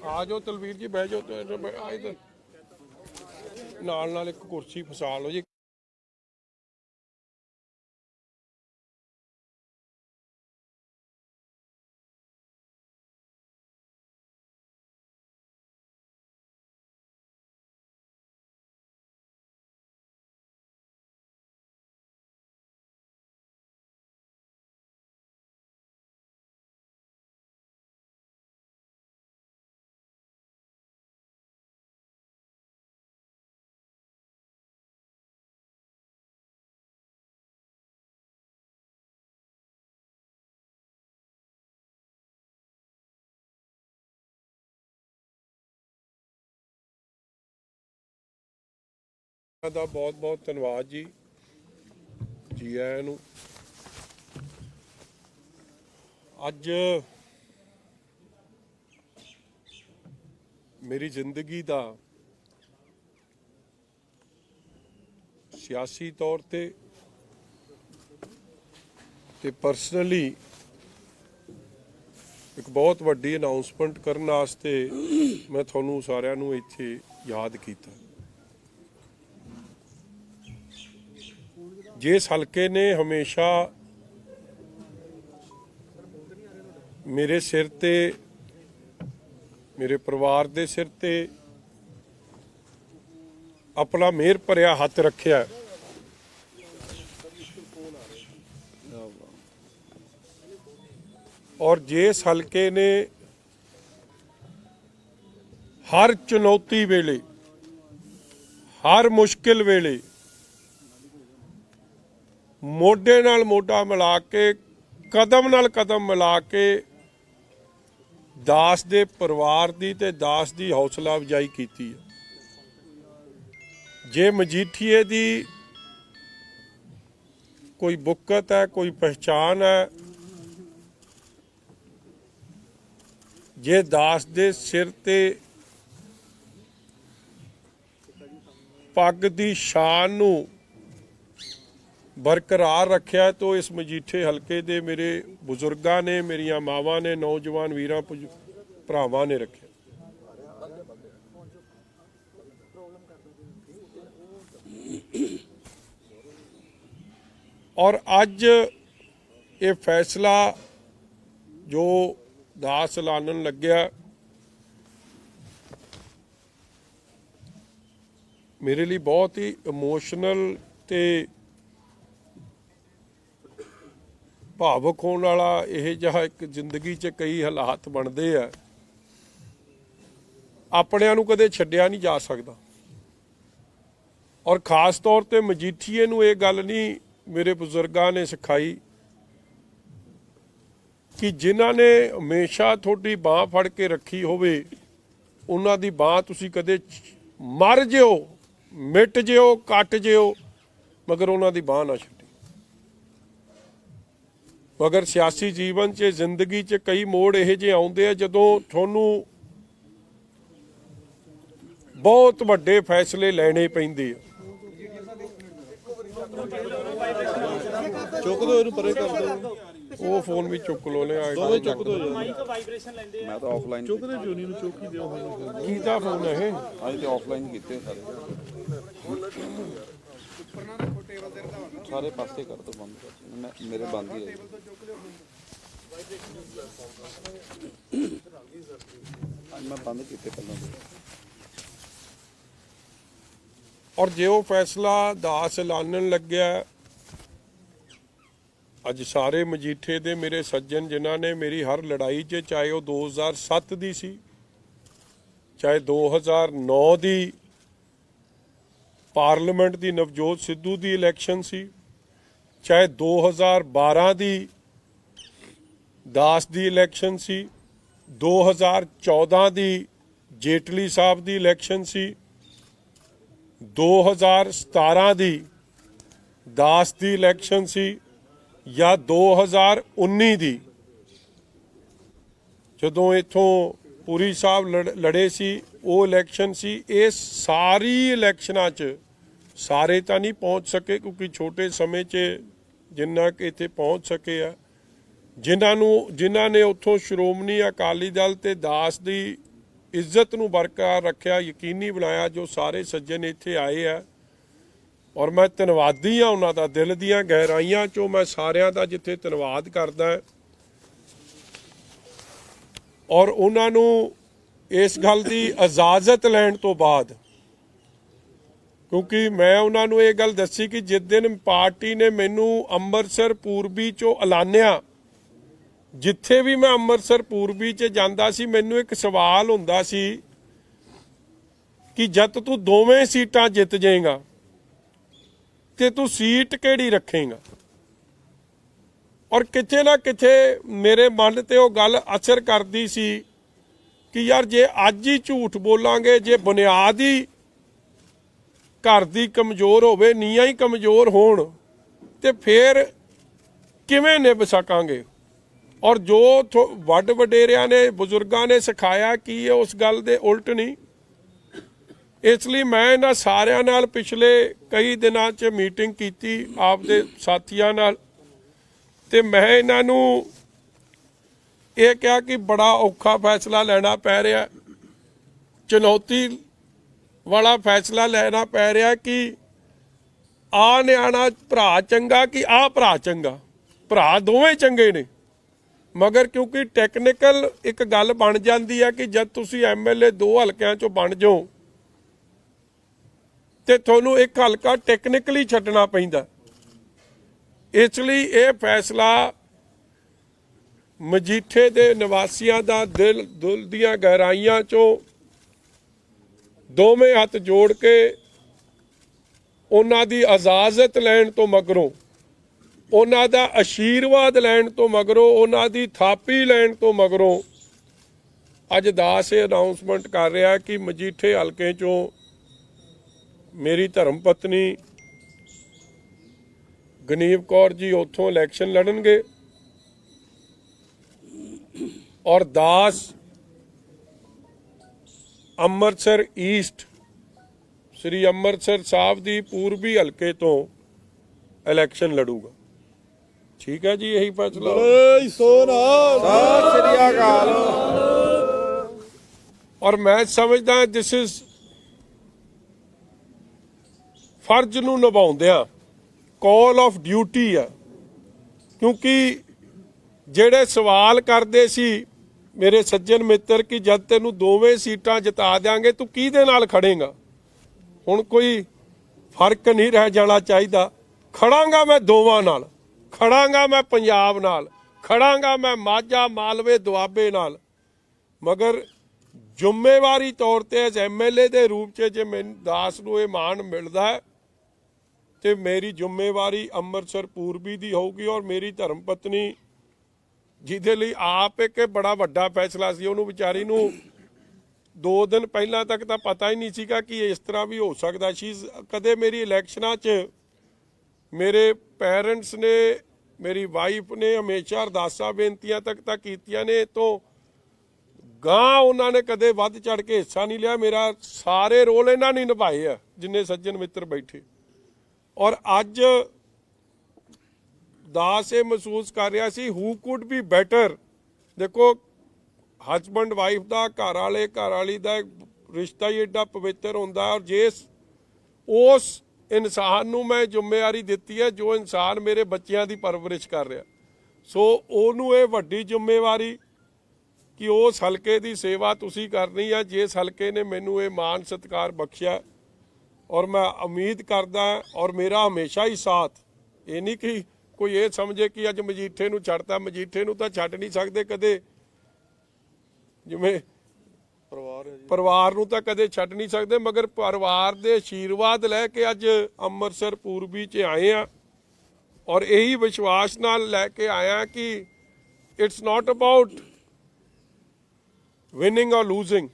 ਆ ਜਾਓ ਤਲਵੀਰ ਜੀ, ਬਹਿ ਜਾਓ ਤੇ ਆਏ ਤੇ ਨਾਲ ਇੱਕ ਕੁਰਸੀ ਫਸਾ ਲਓ ਜੀ। ਦਾ ਬਹੁਤ ਬਹੁਤ ਧੰਨਵਾਦ ਜੀ ਆਇਆਂ ਨੂੰ। ਅੱਜ ਮੇਰੀ ਜ਼ਿੰਦਗੀ ਦਾ ਸਿਆਸੀ ਤੌਰ ਤੇ ਪਰਸਨਲੀ ਇੱਕ ਬਹੁਤ ਵੱਡੀ ਅਨਾਉਂਸਮੈਂਟ ਕਰਨ ਵਾਸਤੇ ਮੈਂ ਤੁਹਾਨੂੰ ਸਾਰਿਆਂ ਨੂੰ ਇੱਥੇ ਯਾਦ ਕੀਤਾ। ਜਿਸ ਹਲਕੇ ਨੇ ਹਮੇਸ਼ਾ ਮੇਰੇ ਸਿਰ ਤੇ, ਮੇਰੇ ਪਰਿਵਾਰ ਦੇ ਸਿਰ ਤੇ ਆਪਣਾ ਮਿਹਰ ਭਰਿਆ ਹੱਥ ਰੱਖਿਆ, ਔਰ ਜਿਸ ਹਲਕੇ ਨੇ ਹਰ ਚੁਣੌਤੀ ਵੇਲੇ, ਹਰ ਮੁਸ਼ਕਿਲ ਵੇਲੇ ਮੋਢੇ ਨਾਲ ਮੋਢਾ ਮਿਲਾ ਕੇ, ਕਦਮ ਨਾਲ ਕਦਮ ਮਿਲਾ ਕੇ ਦਾਸ ਦੇ ਪਰਿਵਾਰ ਦੀ ਤੇ ਦਾਸ ਦੀ ਹੌਸਲਾ ਅਫਜ਼ਾਈ ਕੀਤੀ ਹੈ। ਜੇ ਮਜੀਠੀਏ ਦੀ ਕੋਈ ਬੁੱਕਤ ਹੈ, ਕੋਈ ਪਹਿਚਾਨ ਹੈ, ਜੇ ਦਾਸ ਦੇ ਸਿਰ ਤੇ ਪੱਗ ਦੀ ਸ਼ਾਨ ਨੂੰ बरकरार रखा तो इस मजीठे हल्के दे मेरे बुजुर्गों ने, मेरिया मावां ने, नौजवान वीरां भरावां ने रखे। और अज ये फैसला जो दास ऐलानन लग्या, मेरे लिए बहुत ही इमोशनल ते भावुक होने वाला यह जिहा एक जिंदगी च कई हालात बनते हैं, अपनिਆਂ ਨੂੰ कदे छड्डिया नहीं जा सकता। और खास तौर पर मजीठीए ਨੂੰ ਇਹ ਗੱਲ नहीं मेरे बुजुर्गों ने सिखाई कि जिन्हां ने हमेशा थोड़ी बांह फड़ के रखी होवे, उन्हां दी बांह तुसीं कदे मर जिओ, मिट जिओ, कट जिओ, मगर उन्हां दी बांह ना छड्डिओ। मगर सियासी जीवन च, जिंदगी च कई मोड़ यह जे आउंदे आ जदों तुहानूं बहुत वड्डे फैसले लैणे पैंदे आ। चुक दो इहनूं परे कर दो, वो फोन भी चुक लो ने दोवें चुक दो माइक वाइब्रेशन लैंदे मैं तो ऑफलाइन चुक दे जोनी नु चुक ही दियो कीदा फोन है ये? अज तो ऑफलाइन कीते सारे पासे कर दो, बंद कर, मैं मेरे बंद ही है। मैं बंद कीते पहले। और जो फैसला दास ऐलानन लग्या, अज सारे मजीठे दे मेरे सज्जन जिन्हां ने मेरी हर लड़ाई च, चाहे वो 2007 दी सी, चाहे 2009 दी पार्लीमेंट दी नवजोत सिद्धू दी इलैक्शन सी, चाहे 2012 दी दास दी इलैक्शन सी, 2014 दी जेटली साहब दी इलैक्शन सी, 2017 दी दास दी इलैक्शन सी, या 2019 दी जदों इथों पूरी साहब लड़े सी, वो इलैक्शन सी। ये सारी इलैक्शनां च सारे तो नहीं पहुँच सके, क्योंकि छोटे समय च जिन्ना कि इत्थे पहुँच सके आ, जिन्हां ने उत्थों श्रोमणी अकाली दल ते दास दी ਇੱਜ਼ਤ ਨੂੰ ਬਰਕਰਾਰ ਰੱਖਿਆ, ਯਕੀਨੀ ਬਣਾਇਆ। ਜੋ ਸਾਰੇ ਸੱਜਣ ਇੱਥੇ ਆਏ ਆ ਔਰ ਮੈਂ ਧੰਨਵਾਦੀ ਹਾਂ ਉਹਨਾਂ ਦਾ, ਦਿਲ ਦੀਆਂ ਗਹਿਰਾਈਆਂ ਚੋਂ ਮੈਂ ਸਾਰਿਆਂ ਦਾ ਜਿੱਥੇ ਧੰਨਵਾਦ ਕਰਦਾ ਔਰ ਉਹਨਾਂ ਨੂੰ ਇਸ ਗੱਲ ਦੀ ਇਜਾਜ਼ਤ ਲੈਣ ਤੋਂ ਬਾਅਦ, ਕਿਉਂਕਿ ਮੈਂ ਉਹਨਾਂ ਨੂੰ ਇਹ ਗੱਲ ਦੱਸੀ ਕਿ ਜਿਸ ਦਿਨ ਪਾਰਟੀ ਨੇ ਮੈਨੂੰ ਅੰਮ੍ਰਿਤਸਰ ਪੂਰਬੀ ਚੋਂ ਐਲਾਨਿਆ, ਜਿੱਥੇ ਵੀ ਮੈਂ ਅੰਮ੍ਰਿਤਸਰ ਪੂਰਬੀ 'ਚ ਜਾਂਦਾ ਸੀ ਮੈਨੂੰ ਇੱਕ ਸਵਾਲ ਹੁੰਦਾ ਸੀ ਕਿ ਜਦ ਤੂੰ ਦੋਵੇਂ ਸੀਟਾਂ ਜਿੱਤ ਜਾਏਗਾ ਤੇ ਤੂੰ ਸੀਟ ਕਿਹੜੀ ਰੱਖੇਗਾ। ਔਰ ਕਿਤੇ ਨਾ ਕਿਤੇ ਮੇਰੇ ਮਨ ਤੇ ਉਹ ਗੱਲ ਅਸਰ ਕਰਦੀ ਸੀ ਕਿ ਯਾਰ ਜੇ ਅੱਜ ਹੀ ਝੂਠ ਬੋਲਾਂਗੇ, ਜੇ ਬੁਨਿਆਦ ਹੀ ਘਰ ਦੀ ਕਮਜ਼ੋਰ ਹੋਵੇ, ਨੀਆਂ ਹੀ ਕਮਜ਼ੋਰ ਹੋਣ, ਤੇ ਫਿਰ ਕਿਵੇਂ ਨਿਭ ਸਕਾਂਗੇ। ਔਰ ਜੋ ਵੱਡ ਵਡੇਰਿਆਂ ਨੇ, ਬਜ਼ੁਰਗਾਂ ਨੇ ਸਿਖਾਇਆ ਕਿ ਇਹ ਉਸ ਗੱਲ ਦੇ ਉਲਟ ਨਹੀਂ। ਇਸ ਲਈ ਮੈਂ ਇਹਨਾਂ ਸਾਰਿਆਂ ਨਾਲ ਪਿਛਲੇ ਕਈ ਦਿਨਾਂ 'ਚ ਮੀਟਿੰਗ ਕੀਤੀ ਆਪਦੇ ਸਾਥੀਆਂ ਨਾਲ, ਤੇ ਮੈਂ ਇਹਨਾਂ ਨੂੰ ਇਹ ਕਿਹਾ ਕਿ ਬੜਾ ਔਖਾ ਫੈਸਲਾ ਲੈਣਾ ਪੈ ਰਿਹਾ, ਚੁਣੌਤੀ ਵਾਲਾ ਫੈਸਲਾ ਲੈਣਾ ਪੈ ਰਿਹਾ ਕਿ ਆਹ ਨਿਆਣਾ ਭਰਾ ਚੰਗਾ ਕਿ ਆਹ ਭਰਾ ਚੰਗਾ। ਭਰਾ ਦੋਵੇਂ ਚੰਗੇ ਨੇ, ਮਗਰ ਕਿਉਂਕਿ ਟੈਕਨੀਕਲ ਇੱਕ ਗੱਲ ਬਣ ਜਾਂਦੀ ਹੈ ਕਿ ਜਦ ਤੁਸੀਂ MLA 2 ਹਲਕਿਆਂ 'ਚੋਂ ਬਣ ਜਾਓ ਤੇ ਤੁਹਾਨੂੰ ਇੱਕ ਹਲਕਾ ਟੈਕਨੀਕਲੀ ਛੱਡਣਾ ਪੈਂਦਾ। ਇਸ ਲਈ ਇਹ ਫੈਸਲਾ ਮਜੀਠੇ ਦੇ ਨਿਵਾਸੀਆਂ ਦਾ ਦਿਲ ਦੀਆਂ ਗਹਿਰਾਈਆਂ 'ਚੋਂ ਦੋਵੇਂ ਹੱਥ ਜੋੜ ਕੇ ਉਹਨਾਂ ਦੀ ਇਜਾਜ਼ਤ ਲੈਣ ਤੋਂ ਮਗਰੋਂ, ਉਹਨਾਂ ਦਾ ਆਸ਼ੀਰਵਾਦ ਲੈਣ ਤੋਂ ਮਗਰੋਂ, ਉਹਨਾਂ ਦੀ ਥਾਪੀ ਲੈਣ ਤੋਂ ਮਗਰੋਂ ਅੱਜ ਦਾਸ ਇਹ ਅਨਾਉਂਸਮੈਂਟ ਕਰ ਰਿਹਾ ਕਿ ਮਜੀਠੇ ਹਲਕੇ 'ਚੋਂ ਮੇਰੀ ਧਰਮ ਪਤਨੀ ਗਨੀਵ ਕੌਰ ਜੀ ਉੱਥੋਂ ਇਲੈਕਸ਼ਨ ਲੜਨਗੇ ਔਰ ਦਾਸ ਅੰਮ੍ਰਿਤਸਰ ਈਸਟ ਸ੍ਰੀ ਅੰਮ੍ਰਿਤਸਰ ਸਾਹਿਬ ਦੀ ਪੂਰਬੀ ਹਲਕੇ ਤੋਂ ਇਲੈਕਸ਼ਨ ਲੜੂਗਾ। ਠੀਕ ਹੈ ਜੀ, ਇਹੀ ਫੈਸਲਾ। ਔਰ ਮੈਂ ਸਮਝਦਾ ਦਿਸ ਇਜ਼ ਫਰਜ਼ ਨੂੰ ਨਿਭਾਉਂਦਿਆਂ ਕਾਲ ਆਫ ਡਿਊਟੀ ਆ, ਕਿਉਂਕਿ ਜਿਹੜੇ ਸਵਾਲ ਕਰਦੇ ਸੀ ਮੇਰੇ ਸੱਜਣ ਮਿੱਤਰ ਕਿ ਜਦ ਤੈਨੂੰ ਦੋਵੇਂ ਸੀਟਾਂ ਜਿਤਾ ਦਿਆਂਗੇ ਤੂੰ ਕਿਹਦੇ ਨਾਲ ਖੜੇਗਾ, ਹੁਣ ਕੋਈ ਫਰਕ ਨਹੀਂ ਰਹਿ ਜਾਣਾ ਚਾਹੀਦਾ। ਖੜਾਂਗਾ ਮੈਂ ਦੋਵਾਂ ਨਾਲ, ਖੜਾਂਗਾ ਮੈਂ ਪੰਜਾਬ ਨਾਲ, ਖੜਾਂਗਾ ਮੈਂ ਮਾਝਾ ਮਾਲਵੇ ਦੁਆਬੇ ਨਾਲ, ਮਗਰ ਜ਼ਿੰਮੇਵਾਰੀ ਤੌਰ ਤੇ ਐਜ਼ MLA ਦੇ ਰੂਪ 'ਚ ਜੇ ਮੈਨੂੰ ਦਾਸ ਨੂੰ ਇਹ ਮਾਣ ਮਿਲਦਾ ਤੇ ਮੇਰੀ ਜ਼ਿੰਮੇਵਾਰੀ ਅੰਮ੍ਰਿਤਸਰ ਪੂਰਬੀ ਦੀ ਹੋਊਗੀ। ਔਰ ਮੇਰੀ ਧਰਮ ਪਤਨੀ ਜਿਹਦੇ ਲਈ ਆਪ ਇੱਕ ਬੜਾ ਵੱਡਾ ਫੈਸਲਾ ਸੀ, ਉਹਨੂੰ ਵਿਚਾਰੀ ਨੂੰ 2 ਦਿਨ ਪਹਿਲਾਂ ਤੱਕ ਤਾਂ ਪਤਾ ਹੀ ਨਹੀਂ ਸੀਗਾ ਕਿ ਇਸ ਤਰ੍ਹਾਂ ਵੀ ਹੋ ਸਕਦਾ ਸੀ। ਕਦੇ ਮੇਰੀ ਇਲੈਕਸ਼ਨਾਂ 'ਚ ਮੇਰੇ ਪੈਰੈਂਟਸ ਨੇ, ਮੇਰੀ ਵਾਈਫ ਨੇ ਹਮੇਸ਼ਾ ਅਰਦਾਸਾਂ ਬੇਨਤੀਆਂ ਤੱਕ ਤਾਂ ਕੀਤੀਆਂ ਨੇ, ਤੋਂ ਗਾਂ ਉਹਨਾਂ ਨੇ ਕਦੇ ਵੱਧ ਚੜ ਕੇ ਹਿੱਸਾ ਨਹੀਂ ਲਿਆ। ਮੇਰਾ ਸਾਰੇ ਰੋਲ ਇਹਨਾਂ ਨੇ ਨਿਭਾਏ ਆ ਜਿੰਨੇ ਸੱਜਣ ਮਿੱਤਰ ਬੈਠੇ। ਔਰ ਅੱਜ ਦਾਸ ਇਹ ਮਹਿਸੂਸ ਕਰ ਰਿਹਾ ਸੀ ਹੂ ਕੁਡ ਬੀ ਬੈਟਰ। ਦੇਖੋ ਹਸਬੈਂਡ ਵਾਈਫ ਦਾ, ਘਰ ਵਾਲੇ ਘਰ ਵਾਲੀ ਦਾ ਰਿਸ਼ਤਾ ਹੀ ਏਡਾ ਪਵਿੱਤਰ ਹੁੰਦਾ। ਔਰ ਜੇ ਉਸ ਇਨਸਾਨ ਨੂੰ ਮੈਂ ਜ਼ਿੰਮੇਵਾਰੀ ਦਿੱਤੀ ਹੈ ਜੋ ਇਨਸਾਨ ਮੇਰੇ ਬੱਚਿਆਂ ਦੀ ਪਰਵਰਿਸ਼ ਕਰ ਰਿਹਾ, ਸੋ ਉਹਨੂੰ ਇਹ ਵੱਡੀ ਜ਼ਿੰਮੇਵਾਰੀ ਕਿ ਉਸ ਹਲਕੇ ਦੀ ਸੇਵਾ ਤੁਸੀਂ ਕਰਨੀ ਹੈ ਜਿਸ ਹਲਕੇ ਨੇ ਮੈਨੂੰ ਇਹ ਮਾਣ ਸਤਿਕਾਰ ਬਖਸ਼ਿਆ। ਔਰ ਮੈਂ ਉਮੀਦ ਕਰਦਾ ਔਰ ਮੇਰਾ ਹਮੇਸ਼ਾ ਹੀ ਸਾਥ, ਇਹ ਨਹੀਂ ਕਿ ਕੋਈ ਇਹ ਸਮਝੇ ਕਿ ਅੱਜ ਮਜੀਠੇ ਨੂੰ ਛੱਡਤਾ, ਮਜੀਠੇ ਨੂੰ ਤਾਂ ਛੱਡ ਨਹੀਂ ਸਕਦੇ ਕਦੇ, ਜਿਵੇਂ ਪਰਿਵਾਰ ਨੂੰ ਤਾਂ ਕਦੇ ਛੱਡ ਨਹੀਂ ਸਕਦੇ, ਮਗਰ ਪਰਿਵਾਰ ਦੇ ਆਸ਼ੀਰਵਾਦ ਲੈ ਕੇ ਅੱਜ ਅੰਮ੍ਰਿਤਸਰ ਪੂਰਬੀ 'ਚ ਆਏ ਆ। ਔਰ ਇਹੀ ਵਿਸ਼ਵਾਸ ਨਾਲ ਲੈ ਕੇ ਆਇਆ ਕਿ ਇਟਸ ਨਾਟ ਅਬਾਊਟ ਵਿਨਿੰਗ ਔਰ ਲੂਜ਼ਿੰਗ,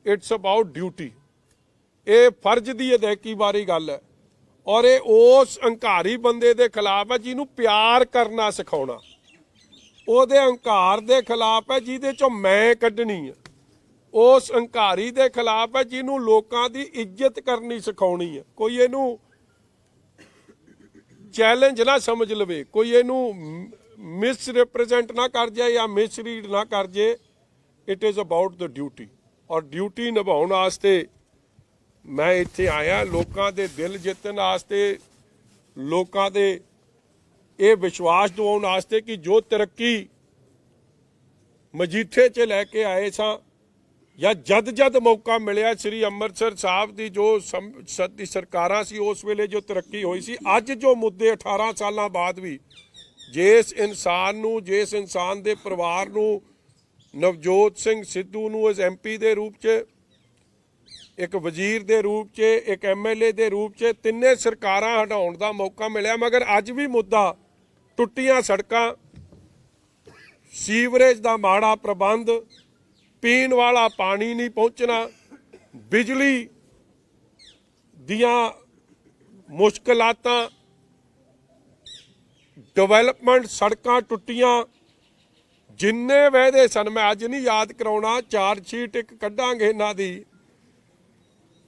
ਇਟਸ ਅਬਾਊਟ ਡਿਊਟੀ। ਇਹ ਫਰਜ਼ ਦੀ ਅਦਾਇਗੀ ਬਾਰੇ ਗੱਲ ਹੈ ਔਰ ਇਹ ਉਸ ਹੰਕਾਰੀ ਬੰਦੇ ਦੇ ਖਿਲਾਫ ਹੈ ਜਿਹਨੂੰ ਪਿਆਰ ਕਰਨਾ ਸਿਖਾਉਣਾ, ਉਹਦੇ ਹੰਕਾਰ ਦੇ ਖਿਲਾਫ ਹੈ ਜਿਹਦੇ 'ਚੋਂ ਮੈਂ ਕੱਢਣੀ ਹੈ, ਉਸ ਹੰਕਾਰੀ ਦੇ ਖਿਲਾਫ ਹੈ ਜਿਹਨੂੰ ਲੋਕਾਂ ਦੀ ਇੱਜ਼ਤ ਕਰਨੀ ਸਿਖਾਉਣੀ ਹੈ। ਕੋਈ ਇਹਨੂੰ ਚੈਲੰਜ ਨਾ ਸਮਝ ਲਵੇ, ਕੋਈ ਇਹਨੂੰ ਮਿਸ ਰਿਪਰੈਜ਼ੈਂਟ ਨਾ ਕਰ ਜਾਏ ਜਾਂ ਮਿਸਰੀਡ ਨਾ ਕਰ ਜਾਏ। It is about the duty. ਔਰ ਡਿਊਟੀ ਨਿਭਾਉਣ ਵਾਸਤੇ ਮੈਂ ਇੱਥੇ ਆਇਆ, ਲੋਕਾਂ ਦੇ ਦਿਲ ਜਿੱਤਣ ਵਾਸਤੇ, ਲੋਕਾਂ ਦੇ ਇਹ ਵਿਸ਼ਵਾਸ ਦਿਵਾਉਣ ਵਾਸਤੇ ਕਿ ਜੋ ਤਰੱਕੀ ਮਜੀਠੇ 'ਚ ਲੈ ਕੇ ਆਏ ਸਾਂ, ਜਾਂ ਜਦ ਮੌਕਾ ਮਿਲਿਆ ਸ੍ਰੀ ਅੰਮ੍ਰਿਤਸਰ ਸਾਹਿਬ ਦੀ ਜੋ ਸਦੀ ਸਰਕਾਰਾਂ ਸੀ ਉਸ ਵੇਲੇ ਜੋ ਤਰੱਕੀ ਹੋਈ ਸੀ, ਅੱਜ ਜੋ ਮੁੱਦੇ 18 ਸਾਲਾਂ ਬਾਅਦ ਵੀ ਜਿਸ ਇਨਸਾਨ ਦੇ ਪਰਿਵਾਰ ਨੂੰ, ਨਵਜੋਤ ਸਿੰਘ ਸਿੱਧੂ ਨੂੰ ਐਸ MP ਦੇ ਰੂਪ 'ਚ, ਇੱਕ ਵਜ਼ੀਰ ਦੇ ਰੂਪ 'ਚ, ਇੱਕ MLA ਦੇ ਰੂਪ 'ਚ, ਤਿੰਨੇ ਸਰਕਾਰਾਂ ਹਟਾਉਣ ਦਾ ਮੌਕਾ ਮਿਲਿਆ, ਮਗਰ ਅੱਜ ਵੀ ਮੁੱਦਾ ਟੁੱਟੀਆਂ ਸੜਕਾਂ, ਸੀਵਰੇਜ ਦਾ ਮਾੜਾ ਪ੍ਰਬੰਧ, ਪੀਣ ਵਾਲਾ ਪਾਣੀ ਨਹੀਂ ਪਹੁੰਚਣਾ, ਬਿਜਲੀ ਦੀਆਂ ਮੁਸ਼ਕਲਾਤਾਂ, ਡਿਵੈਲਪਮੈਂਟ, ਸੜਕਾਂ ਟੁੱਟੀਆਂ, ਜਿੰਨੇ ਵਾਅਦੇ ਸਨ, ਮੈਂ ਅੱਜ ਨਹੀਂ ਯਾਦ ਕਰਾਉਣਾ, ਚਾਰਜ ਸ਼ੀਟ ਇੱਕ ਕੱਢਾਂਗੇ ਇਹਨਾਂ ਦੀ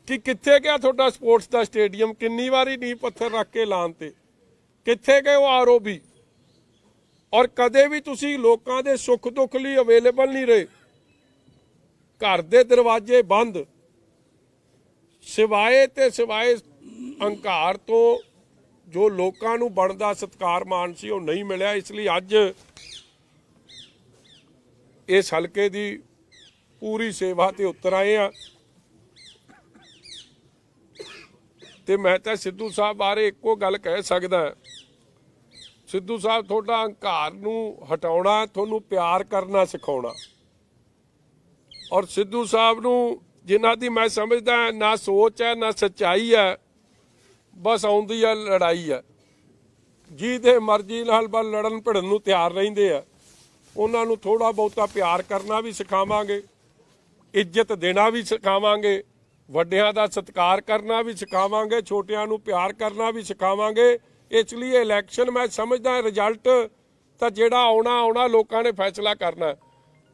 ਕਿ ਕਿੱਥੇ ਗਿਆ ਤੁਹਾਡਾ ਸਪੋਰਟਸ ਦਾ ਸਟੇਡੀਅਮ, ਕਿੰਨੀ ਵਾਰੀ ਨੀਂਹ ਪੱਥਰ ਰੱਖ ਕੇ ਲਾਉਣ ਤੇ, ਕਿੱਥੇ ਗਏ ਉਹ ROB, ਔਰ ਕਦੇ ਵੀ ਤੁਸੀਂ ਲੋਕਾਂ ਦੇ ਸੁੱਖ ਦੁੱਖ ਲਈ ਅਵੇਲੇਬਲ ਨਹੀਂ ਰਹੇ, ਘਰ ਦੇ ਦਰਵਾਜ਼ੇ ਬੰਦ, ਸਿਵਾਏ ਹੰਕਾਰ ਤੋਂ ਜੋ ਲੋਕਾਂ ਨੂੰ ਬਣਦਾ ਸਤਿਕਾਰ ਮਾਣ ਸੀ ਉਹ ਨਹੀਂ ਮਿਲਿਆ। ਇਸ ਲਈ ਅੱਜ ਇਸ ਹਲਕੇ ਦੀ ਪੂਰੀ ਸੇਵਾ ਤੇ ਉਤਰ ਆਏ ਆ ਤੇ ਮੈਂ ਤਾਂ ਸਿੱਧੂ ਸਾਹਿਬ ਬਾਰੇ ਇੱਕੋ ਗੱਲ ਕਹਿ ਸਕਦਾ, ਸਿੱਧੂ ਸਾਹਿਬ ਤੁਹਾਡਾ ਹੰਕਾਰ ਨੂੰ ਹਟਾਉਣਾ, ਤੁਹਾਨੂੰ ਪਿਆਰ ਕਰਨਾ ਸਿਖਾਉਣਾ, ਔਰ ਸਿੱਧੂ ਸਾਹਿਬ ਨੂੰ ਜਿਨ੍ਹਾਂ ਦੀ ਮੈਂ ਸਮਝਦਾ ਨਾ ਸੋਚ ਹੈ ਨਾ ਸੱਚਾਈ ਹੈ, ਬਸ ਆਉਂਦੀ ਹੈ ਲੜਾਈ ਹੈ, ਜਿਹਦੇ ਮਰਜ਼ੀ ਨਾਲ ਬਸ ਲੜਨ ਭਿੜਨ ਨੂੰ ਤਿਆਰ ਰਹਿੰਦੇ ਆ, ਉਹਨਾਂ ਨੂੰ ਥੋੜਾ ਬਹੁਤਾ ਪਿਆਰ ਕਰਨਾ ਵੀ ਸਿਖਾਵਾਂਗੇ, ਇੱਜ਼ਤ ਦੇਣਾ ਵੀ ਸਿਖਾਵਾਂਗੇ, ਵੱਡਿਆਂ ਦਾ ਸਤਿਕਾਰ ਕਰਨਾ ਵੀ ਸਿਖਾਵਾਂਗੇ, ਛੋਟਿਆਂ ਨੂੰ ਪਿਆਰ ਕਰਨਾ ਵੀ ਸਿਖਾਵਾਂਗੇ। ਇਸ ਲਈ ਇਲੈਕਸ਼ਨ ਮੈਂ ਸਮਝਦਾ ਰਿਜ਼ਲਟ ਤਾਂ ਜਿਹੜਾ ਆਉਣਾ ਲੋਕਾਂ ਨੇ ਫੈਸਲਾ ਕਰਨਾ,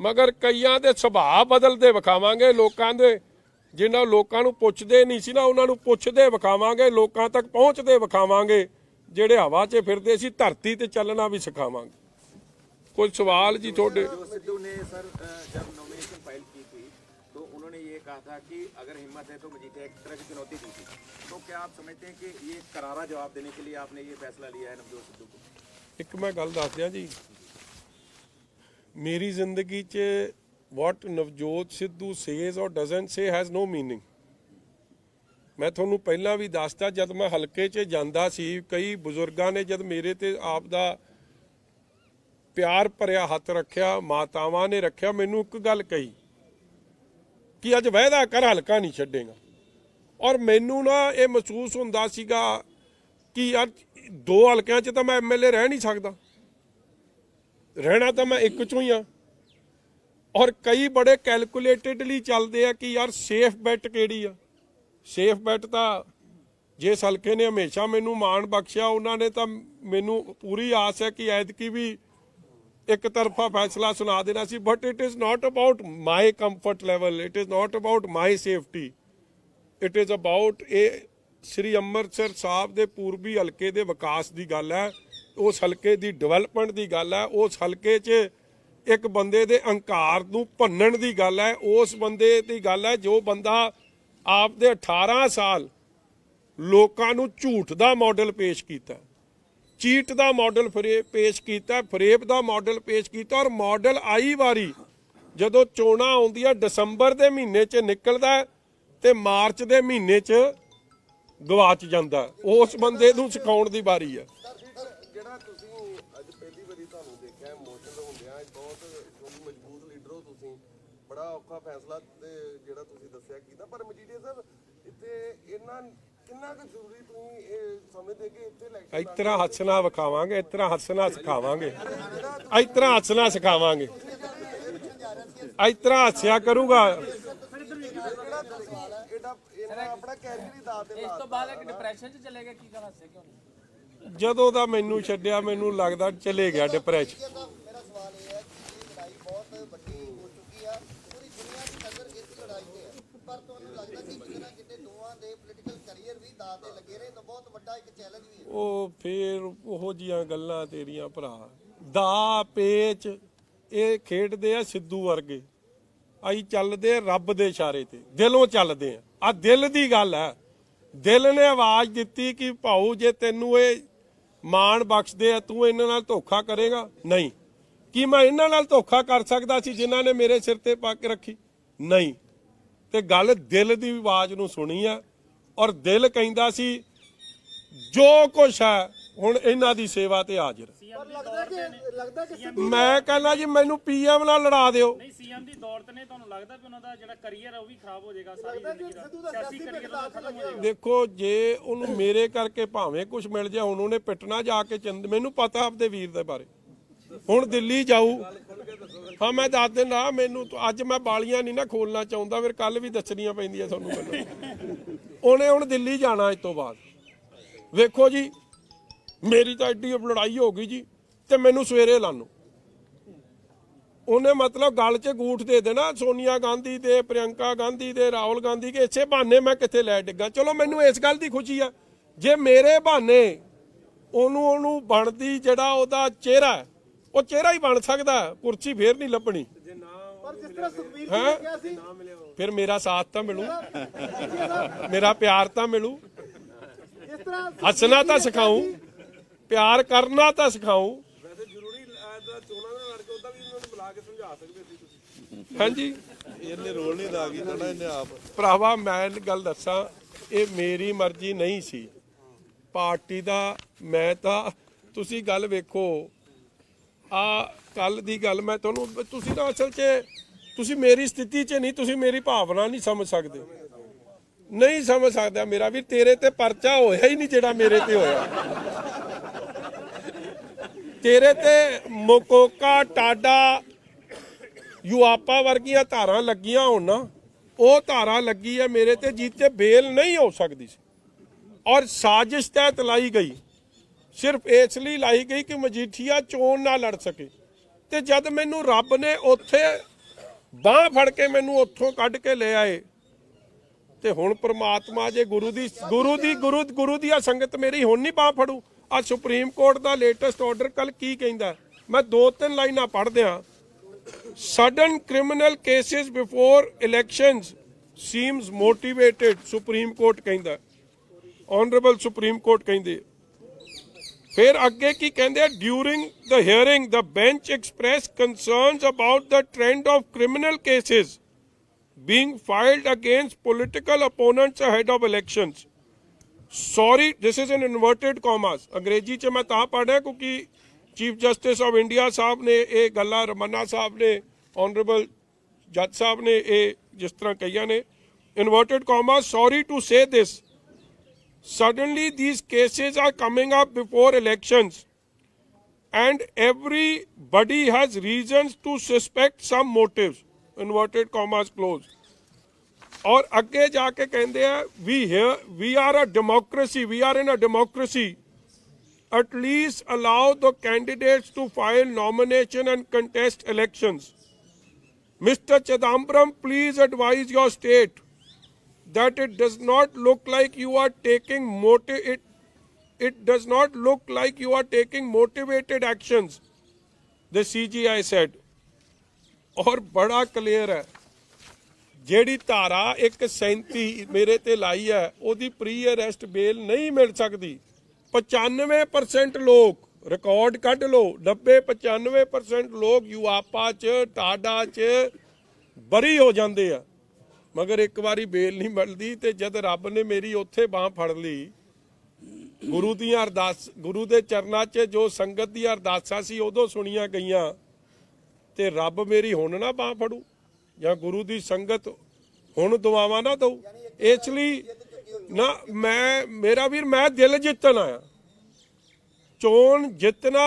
ਮਗਰ ਕਈਆਂ ਦੇ ਸੁਭਾਅ ਬਦਲਦੇ ਵਿਖਾਵਾਂਗੇ, ਲੋਕਾਂ ਦੇ ਜਿਨ੍ਹਾਂ ਲੋਕਾਂ ਨੂੰ ਪੁੱਛਦੇ ਨਹੀਂ ਸੀ ਨਾ ਉਹਨਾਂ ਨੂੰ ਪੁੱਛਦੇ ਵਿਖਾਵਾਂਗੇ, ਲੋਕਾਂ ਤੱਕ ਪਹੁੰਚਦੇ ਵਿਖਾਵਾਂਗੇ, ਜਿਹੜੇ ਹਵਾ 'ਚ ਫਿਰਦੇ ਸੀ ਧਰਤੀ ਤੇ ਚੱਲਣਾ ਵੀ ਸਿਖਾਵਾਂਗੇ। कोई सवाल जी थोड़े? सिद्धू ने सर जब नॉमिनेशन फाइल की थी तो उन्होंने ये कहा था कि अगर हिम्मत है तो मजीठिया एक तरह की चुनौती दी थी, तो क्या आप समझते हैं कि ये करारा जवाब देने के लिए आपने ये फैसला लिया है नवजोत सिद्धू को? एक मैं गल दस दिया जी, मेरी जिंदगी च what Navjot Sidhu says or doesn't say has no meaning। मैं ਤੁਹਾਨੂੰ ਪਹਿਲਾਂ ਵੀ ਦੱਸਦਾ, ਜਦ ਮੈਂ ਹਲਕੇ 'ਚ ਜਾਂਦਾ ਸੀ ਕਈ ਬਜ਼ੁਰਗਾਂ ਨੇ ਜਦ ਮੇਰੇ ਤੇ ਆਪ ਦਾ ਪਿਆਰ ਭਰਿਆ ਹੱਥ ਰੱਖਿਆ, ਮਾਤਾਵਾਂ ਨੇ ਰੱਖਿਆ, ਮੈਨੂੰ ਇੱਕ ਗੱਲ ਕਹੀ ਕਿ ਅੱਜ ਵਾਅਦਾ ਕਰ ਹਲਕਾ ਨਹੀਂ ਛੱਡੇਗਾ, ਔਰ ਮੈਨੂੰ ਨਾ ਇਹ ਮਹਿਸੂਸ ਹੁੰਦਾ ਸੀਗਾ ਕਿ ਯਾਰ 2 ਹਲਕਿਆਂ 'ਚ ਤਾਂ ਮੈਂ MLA ਰਹਿ ਨਹੀਂ ਸਕਦਾ, ਰਹਿਣਾ ਤਾਂ ਮੈਂ ਇੱਕ 'ਚੋਂ ਹੀ ਆ, ਔਰ ਕਈ ਬੜੇ ਕੈਲਕੂਲੇਟਡਲੀ ਚੱਲਦੇ ਆ ਕਿ ਯਾਰ ਸੇਫ ਬੈਟ ਕਿਹੜੀ ਆ। ਸੇਫ ਬੈਟ ਤਾਂ ਜਿਸ ਹਲਕੇ ਨੇ ਹਮੇਸ਼ਾ ਮੈਨੂੰ ਮਾਣ ਬਖਸ਼ਿਆ ਉਹਨਾਂ ਨੇ ਤਾਂ ਮੈਨੂੰ ਪੂਰੀ ਆਸ ਹੈ ਕਿ ਐਤਕੀ ਵੀ ਇੱਕ ਤਰਫਾ ਫੈਸਲਾ ਸੁਣਾ ਦੇਣਾ ਸੀ, but it is not about my comfort level, it is not about my safety, it is about ਇਹ ਸ੍ਰੀ ਅੰਮ੍ਰਿਤਸਰ ਸਾਹਿਬ ਦੇ ਪੂਰਬੀ ਹਲਕੇ ਦੇ ਵਿਕਾਸ ਦੀ ਗੱਲ ਹੈ, ਉਸ ਹਲਕੇ ਦੀ ਡਿਵੈਲਪਮੈਂਟ ਦੀ ਗੱਲ ਹੈ, ਉਸ ਹਲਕੇ 'ਚ ਇੱਕ ਬੰਦੇ ਦੇ ਹੰਕਾਰ ਨੂੰ ਭੰਨਣ ਦੀ ਗੱਲ ਹੈ, ਉਸ ਬੰਦੇ ਦੀ ਗੱਲ ਹੈ ਜੋ ਬੰਦਾ ਆਪ ਦੇ 18 ਸਾਲ ਲੋਕਾਂ ਨੂੰ ਝੂਠ ਦਾ ਮਾਡਲ ਪੇਸ਼ ਕੀਤਾ, ਚੀਟ ਦਾ ਮਾਡਲ ਪੇਸ਼ ਕੀਤਾ, ਫਰੇਬ ਦਾ ਮਾਡਲ ਪੇਸ਼ ਕੀਤਾ, ਔਰ ਮਾਡਲ ਆਈ ਵਾਰੀ ਜਦੋਂ ਚੋਣਾਂ ਆਉਂਦੀਆਂ ਦਸੰਬਰ ਦੇ ਮਹੀਨੇ 'ਚ ਨਿਕਲਦਾ ਤੇ ਮਾਰਚ ਦੇ ਮਹੀਨੇ 'ਚ ਗਵਾਚ ਜਾਂਦਾ, ਉਸ ਬੰਦੇ ਨੂੰ ਸਿਖਾਉਣ ਦੀ ਵਾਰੀ ਹੈ। ਜਿਹੜਾ ਤੁਸੀਂ ਅੱਜ ਪਹਿਲੀ ਵਾਰੀ ਤੁਹਾਨੂੰ ਦੇਖਿਆ ਇਮੋਸ਼ਨਲ ਹੁੰਦਿਆਂ, ਬਹੁਤ ਮਜ਼ਬੂਤ ਲੀਡਰ ਹੋ ਤੁਸੀਂ, ਬੜਾ ਔਖਾ ਫੈਸਲਾ ਤੇ ਜਿਹੜਾ ਤੁਸੀਂ ਦੱਸਿਆ ਕੀਤਾ, ਪਰ ਮਜੀਠੀਆ ਸਰ ਇੱਥੇ ਇਹਨਾਂ ਕਿੰਨਾ ਕੁ ਜ਼ਰੂਰੀ ਤੁਸੀਂ ਇਹ ਸਮਝਦੇ ਕਿ ਇੱਥੇ ਇਲੈਕਸ਼ਨ ਇਸ ਤਰ੍ਹਾਂ ਹੱਸਣਾ ਵਿਖਾਵਾਂਗੇ, ਇਸ ਤਰ੍ਹਾਂ ਹੱਸਣਾ ਸਿਖਾਵਾਂਗੇ, ਇਸ ਤਰ੍ਹਾਂ ਹੱਸਣਾ ਸਿਖਾਵਾਂਗੇ, ਇਸ ਤਰ੍ਹਾਂ ਹੱਸਿਆ ਕਰੂਗਾ। ਆਪਣਾ ਕੈਰੀਅਰ ਹੀ ਦਾਅ ਤੇ ਇਸ ਤੋਂ ਬਾਅਦ ਇੱਕ ਡਿਪਰੈਸ਼ਨ 'ਚ ਚਲੇ ਗਿਆ, ਕੀ ਗੱਲ ਹੱਸੇ ਕਿਉਂ ਨਹੀਂ? ਜਦੋਂ ਦਾ ਮੈਨੂੰ ਛੱਡਿਆ ਮੈਨੂੰ ਲੱਗਦਾ ਚਲੇ ਗਿਆ ਡਿਪਰੈਸ਼ਨ। ਮੇਰਾ ਸਵਾਲ ਇਹ ਹੈ ਕਿ ਇਹ ਲੜਾਈ ਬਹੁਤ ਵੱਡੀ ਹੋ ਚੁੱਕੀ ਆ, ਪੂਰੀ ਦੁਨੀਆ ਦੀ ਨਜ਼ਰ ਇਸ ਲੜਾਈ ਤੇ ਹੈ, ਪਰ ਤੁਹਾਨੂੰ ਲੱਗਦਾ ਕਿ ਕਿਤੇ ਨਾ ਕਿਤੇ ਦੋਵਾਂ ਦੇ ਪੋਲੀਟੀਕਲ ਕੈਰੀਅਰ ਵੀ ਦਾਅ ਤੇ ਲੱਗੇ ਰਹੇ ਤਾਂ ਬਹੁਤ ਵੱਡਾ ਇੱਕ ਚੈਲੰਜ ਵੀ ਹੈ। ਉਹ ਫੇਰ ਉਹੋ ਜੀਆਂ ਗੱਲਾਂ ਤੇਰੀਆਂ ਭਰਾ, ਦਾ ਪੇਚ ਇਹ ਖੇਡਦੇ ਆ ਸਿੱਧੂ ਵਰਗੇ, ਅਸੀਂ ਚੱਲਦੇ ਰੱਬ ਦੇ ਇਸ਼ਾਰੇ ਤੇ, ਦਿਲੋਂ ਚੱਲਦੇ ਆ ਦਿਲ ਦੀ ਗੱਲ ਹੈ। ਦਿਲ ਨੇ ਆਵਾਜ਼ ਦਿੱਤੀ ਕਿ ਭਾਊ ਜੇ ਤੈਨੂੰ ਇਹ ਮਾਣ ਬਖਸ਼ਦੇ ਆ ਤੂੰ ਇਹਨਾਂ ਨਾਲ ਧੋਖਾ ਕਰੇਗਾ? ਨਹੀਂ। ਕੀ ਮੈਂ ਇਹਨਾਂ ਨਾਲ ਧੋਖਾ ਕਰ ਸਕਦਾ ਸੀ ਜਿਨ੍ਹਾਂ ਨੇ ਮੇਰੇ ਸਿਰ ਤੇ ਪੱਗ ਰੱਖੀ? ਨਹੀਂ। ਤੇ ਗੱਲ ਦਿਲ ਦੀ ਆਵਾਜ਼ ਨੂੰ ਸੁਣੀ ਆ ਔਰ ਦਿਲ ਕਹਿੰਦਾ ਸੀ ਜੋ ਕੁਛ ਹੈ ਹੁਣ ਇਹਨਾਂ ਦੀ ਸੇਵਾ ਤੇ ਹਾਜ਼ਰ। ਮੈਂ ਕਹਿੰਦਾ ਜੀ ਮੈਨੂੰ ਪੀਐਮ ਨਾਲ ਲੜਾ ਦਿਓ। ਨਹੀਂ ਸੀਐਮ ਦੀ ਦੌਲਤ ਨੇ ਤੁਹਾਨੂੰ ਲੱਗਦਾ ਕਿ ਉਹਨਾਂ ਦਾ ਜਿਹੜਾ ਕੈਰੀਅਰ ਹੈ ਉਹ ਵੀ ਖਰਾਬ ਹੋ ਜਾਏਗਾ, ਸਾਰੀ ਜ਼ਿੰਦਗੀ ਦਾ ਸਿਆਸੀ ਕੈਰੀਅਰ ਉਹਦਾ ਖਤਮ ਹੋ ਜਾਏਗਾ? ਦੇਖੋ ਜੇ ਉਹਨੂੰ ਮੇਰੇ ਕਰਕੇ ਭਾਵੇਂ ਕੁਝ ਮਿਲ ਜਾਏ, ਹੁਣ ਉਹਨੇ ਪਿੱਟਣਾ ਜਾ ਕੇ ਮੈਨੂੰ ਪਤਾ ਆਪਦੇ ਵੀਰ ਦੇ ਬਾਰੇ। ਹੁਣ ਦਿੱਲੀ ਜਾਊ, ਹਾਂ ਮੈਂ ਦੱਸ ਦਿੰਦਾ, ਮੈਨੂੰ ਅੱਜ ਮੈਂ ਬਾਲੀਆਂ ਨਹੀਂ ਨਾ ਖੋਲਣਾ ਚਾਹੁੰਦਾ, ਫਿਰ ਕੱਲ ਵੀ ਦੱਸਣੀਆਂ ਪੈਂਦੀਆਂ ਤੁਹਾਨੂੰ ਮੈਨੂੰ। ਉਹਨੇ ਹੁਣ ਦਿੱਲੀ ਜਾਣਾ ਇਸ ਤੋਂ ਬਾਅਦ। ਵੇਖੋ ਜੀ ਮੇਰੀ ਤਾਂ ਐਡੀ ਲੜਾਈ ਹੋ ਗਈ ਜੀ ਤੇ ਮੈਨੂੰ ਸਵੇਰੇ ਲਾਨੋ। ਉਹਨੇ ਮਤਲਬ ਗੱਲ 'ਚ ਗੂਠ ਦੇ ਦੇਣਾ ਸੋਨੀਆ ਗਾਂਧੀ ਦੇ, ਪ੍ਰਿਯੰਕਾ ਗਾਂਧੀ ਦੇ, ਰਾਹੁਲ ਗਾਂਧੀ ਕੇ। ਇਸੇ ਬਹਾਨੇ ਮੈਂ ਕਿੱਥੇ ਲੈ ਡਿੱਗਾ। ਚਲੋ ਮੈਨੂੰ ਇਸ ਗੱਲ ਦੀ ਖੁਸ਼ੀ ਆ ਜੇ ਮੇਰੇ ਬਹਾਨੇ ਉਹਨੂੰ ਬਣਦੀ ਜਿਹੜਾ ਉਹਦਾ ਚਿਹਰਾ ਹੈ ਉਹ ਚਿਹਰਾ ਹੀ ਬਣ ਸਕਦਾ, ਕੁਰਸੀ ਫੇਰ ਨਹੀਂ ਲੱਭਣੀ। ਫਿਰ ਮੇਰਾ ਸਾਥ ਤਾਂ ਮਿਲੂ, ਮੇਰਾ ਪਿਆਰ ਤਾਂ ਮਿਲੂ, ਹੱਸਣਾ ਤਾਂ ਸਿਖਾਊ, ਪਿਆਰ ਕਰਨਾ ਤਾਂ ਸਿਖਾਊ। ਹਾਂਜੀ ਇਹਨੇ ਰੋਲ ਨਹੀਂ ਅਦਾ ਕੀਤਾ ਨਾ ਇਹਨੇ ਆਪ। ਭਰਾਵਾ ਮੈਂ ਗੱਲ ਦੱਸਾਂ, ਇਹ ਮੇਰੀ ਮਰਜ਼ੀ ਨਹੀਂ ਸੀ ਪਾਰਟੀ ਦਾ। ਮੈਂ ਤਾਂ ਤੁਸੀਂ ਗੱਲ ਵੇਖੋ ਆ ਕੱਲ ਦੀ ਗੱਲ ਮੈਂ ਤੁਹਾਨੂੰ, ਤੁਸੀਂ ਤਾਂ ਅਸਲ 'ਚ ਤੁਸੀਂ ਮੇਰੀ ਸਥਿਤੀ 'ਚ ਨਹੀਂ, ਤੁਸੀਂ ਮੇਰੀ ਭਾਵਨਾ ਨਹੀਂ ਸਮਝ ਸਕਦੇ, ਨਹੀਂ ਸਮਝ ਸਕਦਾ ਮੇਰਾ ਵੀ। ਤੇਰੇ ਤੇ ਪਰਚਾ ਹੋਇਆ ਹੀ ਨਹੀਂ ਜਿਹੜਾ ਮੇਰੇ ਤੇ ਹੋਇਆ। ਤੇਰੇ ਤੇ ਮੋਕੋਕਾ, ਟਾਡਾ, ਯੂਆਪਾ ਵਰਗੀਆਂ ਧਾਰਾਂ ਲੱਗੀਆਂ ਹੋਣ ਨਾ, ਉਹ ਧਾਰਾਂ ਲੱਗੀ ਹੈ ਮੇਰੇ ਤੇ ਜਿੱਤੇ ਬੇਲ ਨਹੀਂ ਹੋ ਸਕਦੀ ਸੀ ਔਰ ਸਾਜ਼ਿਸ਼ ਤਹਿਤ ਲਾਈ ਗਈ। ਸਿਰਫ ਇਸ ਲਈ ਲਾਈ ਗਈ ਕਿ ਮਜੀਠੀਆ ਚੋਣ ਨਾ ਲੜ ਸਕੇ। ਤੇ ਜਦ ਮੈਨੂੰ ਰੱਬ ਨੇ ਉੱਥੇ ਬਾਂਹ ਫੜ ਕੇ ਮੈਨੂੰ ਉੱਥੋਂ ਕੱਢ ਕੇ ਲੈ ਆਏ ਤੇ ਹੁਣ ਪ੍ਰਮਾਤਮਾ ਜੇ ਗੁਰੂ ਦੀ ਆ ਸੰਗਤ ਮੇਰੀ ਹੁਣ ਨਹੀਂ ਬਾਂਹ ਫੜੂ। ਆ ਸੁਪਰੀਮ ਕੋਰਟ ਦਾ ਲੇਟੈਸਟ ਆਰਡਰ ਕੱਲ ਕੀ ਕਹਿੰਦਾ, ਮੈਂ 2-3 ਲਾਈਨਾਂ ਪੜ੍ਹ ਦਿਆਂ। Sudden criminal cases before elections seems motivated, supreme court ਕਹਿੰਦਾ, ਆਨਰੇਬਲ ਸੁਪਰੀਮ ਕੋਰਟ ਕਹਿੰਦੇ। ਫਿਰ ਅੱਗੇ ਕੀ ਕਹਿੰਦੇ, during the hearing the bench express concerns about the trend of criminal cases being filed against political opponents ahead of elections. Sorry, this is in inverted commas. अंग्रेजी च मैं तां पढ़ा क्योंकि चीफ जस्टिस ऑफ इंडिया साहब ने ये गल्लां, रमन्ना साहब ने, ऑनरेबल जज साहब ने ये जिस तरह कहियां ने, inverted commas, sorry to say this, suddenly these cases are coming up before elections and everybody has reasons to suspect some motives. Inverted commas close. और अगे जाके कहते हैं we are a democracy, we are in a democracy, at least allow the candidates to file nomination and contest elections. Mr. Chidambaram, please advise your state that it does not look like you are taking it does not look like you are taking motivated actions, the CGI said. और बड़ा clear है ਜਿਹੜੀ ਧਾਰਾ 137 ਮੇਰੇ ਤੇ ਲਾਈ ਹੈ ਉਹਦੀ ਪ੍ਰੀ ਅਰੈਸਟ ਬੇਲ ਨਹੀਂ ਮਿਲ ਸਕਦੀ। 95% ਲੋਕ, ਰਿਕਾਰਡ ਕੱਢ ਲਓ, 90-95% ਲੋਕ ਯੂਆਪਾ 'ਚ, ਟਾਡਾ 'ਚ ਬਰੀ ਹੋ ਜਾਂਦੇ ਆ, ਮਗਰ ਇੱਕ ਵਾਰੀ ਬੇਲ ਨਹੀਂ ਮਿਲਦੀ। ਤੇ ਜਦ ਰੱਬ ਨੇ ਮੇਰੀ ਉੱਥੇ ਬਾਂਹ ਫੜ ਲਈ, ਗੁਰੂ ਦੀਆਂ ਅਰਦਾਸ, ਗੁਰੂ ਦੇ ਚਰਨਾਂ 'ਚ ਜੋ ਸੰਗਤ ਦੀਆਂ ਅਰਦਾਸਾਂ ਸੀ ਉਦੋਂ ਸੁਣੀਆਂ ਗਈਆਂ, ਤੇ ਰੱਬ ਮੇਰੀ ਹੁਣ ਨਾ ਬਾਂਹ ਫੜੂ ਜਾਂ ਗੁਰੂ ਦੀ ਸੰਗਤ ਹੁਣ ਦੁਆਵਾਂ ਨਾ ਦਊ। ਇਸ ਲਈ ਨਾ ਮੇਰਾ ਵੀਰ, ਮੈਂ ਦਿਲ ਜਿੱਤਣ ਆਇਆ। ਚੋਣ ਜਿੱਤਣਾ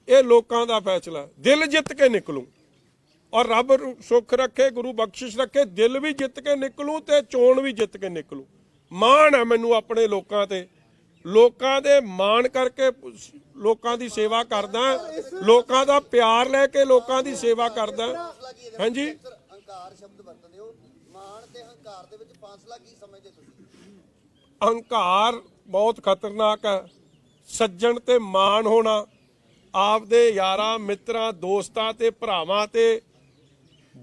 ਇਹ ਲੋਕਾਂ ਦਾ ਫੈਸਲਾ, ਦਿਲ ਜਿੱਤ ਕੇ ਨਿਕਲੂ ਔਰ ਰੱਬ ਸੁੱਖ ਰੱਖੇ, ਗੁਰੂ ਬਖਸ਼ਿਸ਼ ਰੱਖੇ, ਦਿਲ ਵੀ ਜਿੱਤ ਕੇ ਨਿਕਲੂ ਤੇ ਚੋਣ ਵੀ ਜਿੱਤ ਕੇ ਨਿਕਲੂ। ਮਾਣ ਹੈ ਮੈਨੂੰ ਆਪਣੇ ਲੋਕਾਂ ਤੇ, ਲੋਕਾਂ ਦੇ ਮਾਣ ਕਰਕੇ ਲੋਕਾਂ ਦੀ ਸੇਵਾ ਕਰਦਾ, ਲੋਕਾਂ ਦਾ ਪਿਆਰ ਲੈ ਕੇ ਲੋਕਾਂ ਦੀ ਸੇਵਾ ਕਰਦਾ। ਹਾਂਜੀ, ਹੰਕਾਰ ਸ਼ਬਦ ਵਰਤਦੇ ਹੋ, ਮਾਣ ਤੇ ਹੰਕਾਰ ਦੇ ਵਿੱਚ ਫਾਸਲਾ ਕੀ ਸਮਝਦੇ ਤੁਸੀਂ? ਹੰਕਾਰ ਬਹੁਤ ਖਤਰਨਾਕ ਹੈ। ਸੱਜਣ ਤੇ ਮਾਣ ਹੋਣਾ, ਆਪਦੇ ਯਾਰਾਂ, ਮਿੱਤਰਾਂ, ਦੋਸਤਾਂ ਤੇ ਭਰਾਵਾਂ ਤੇ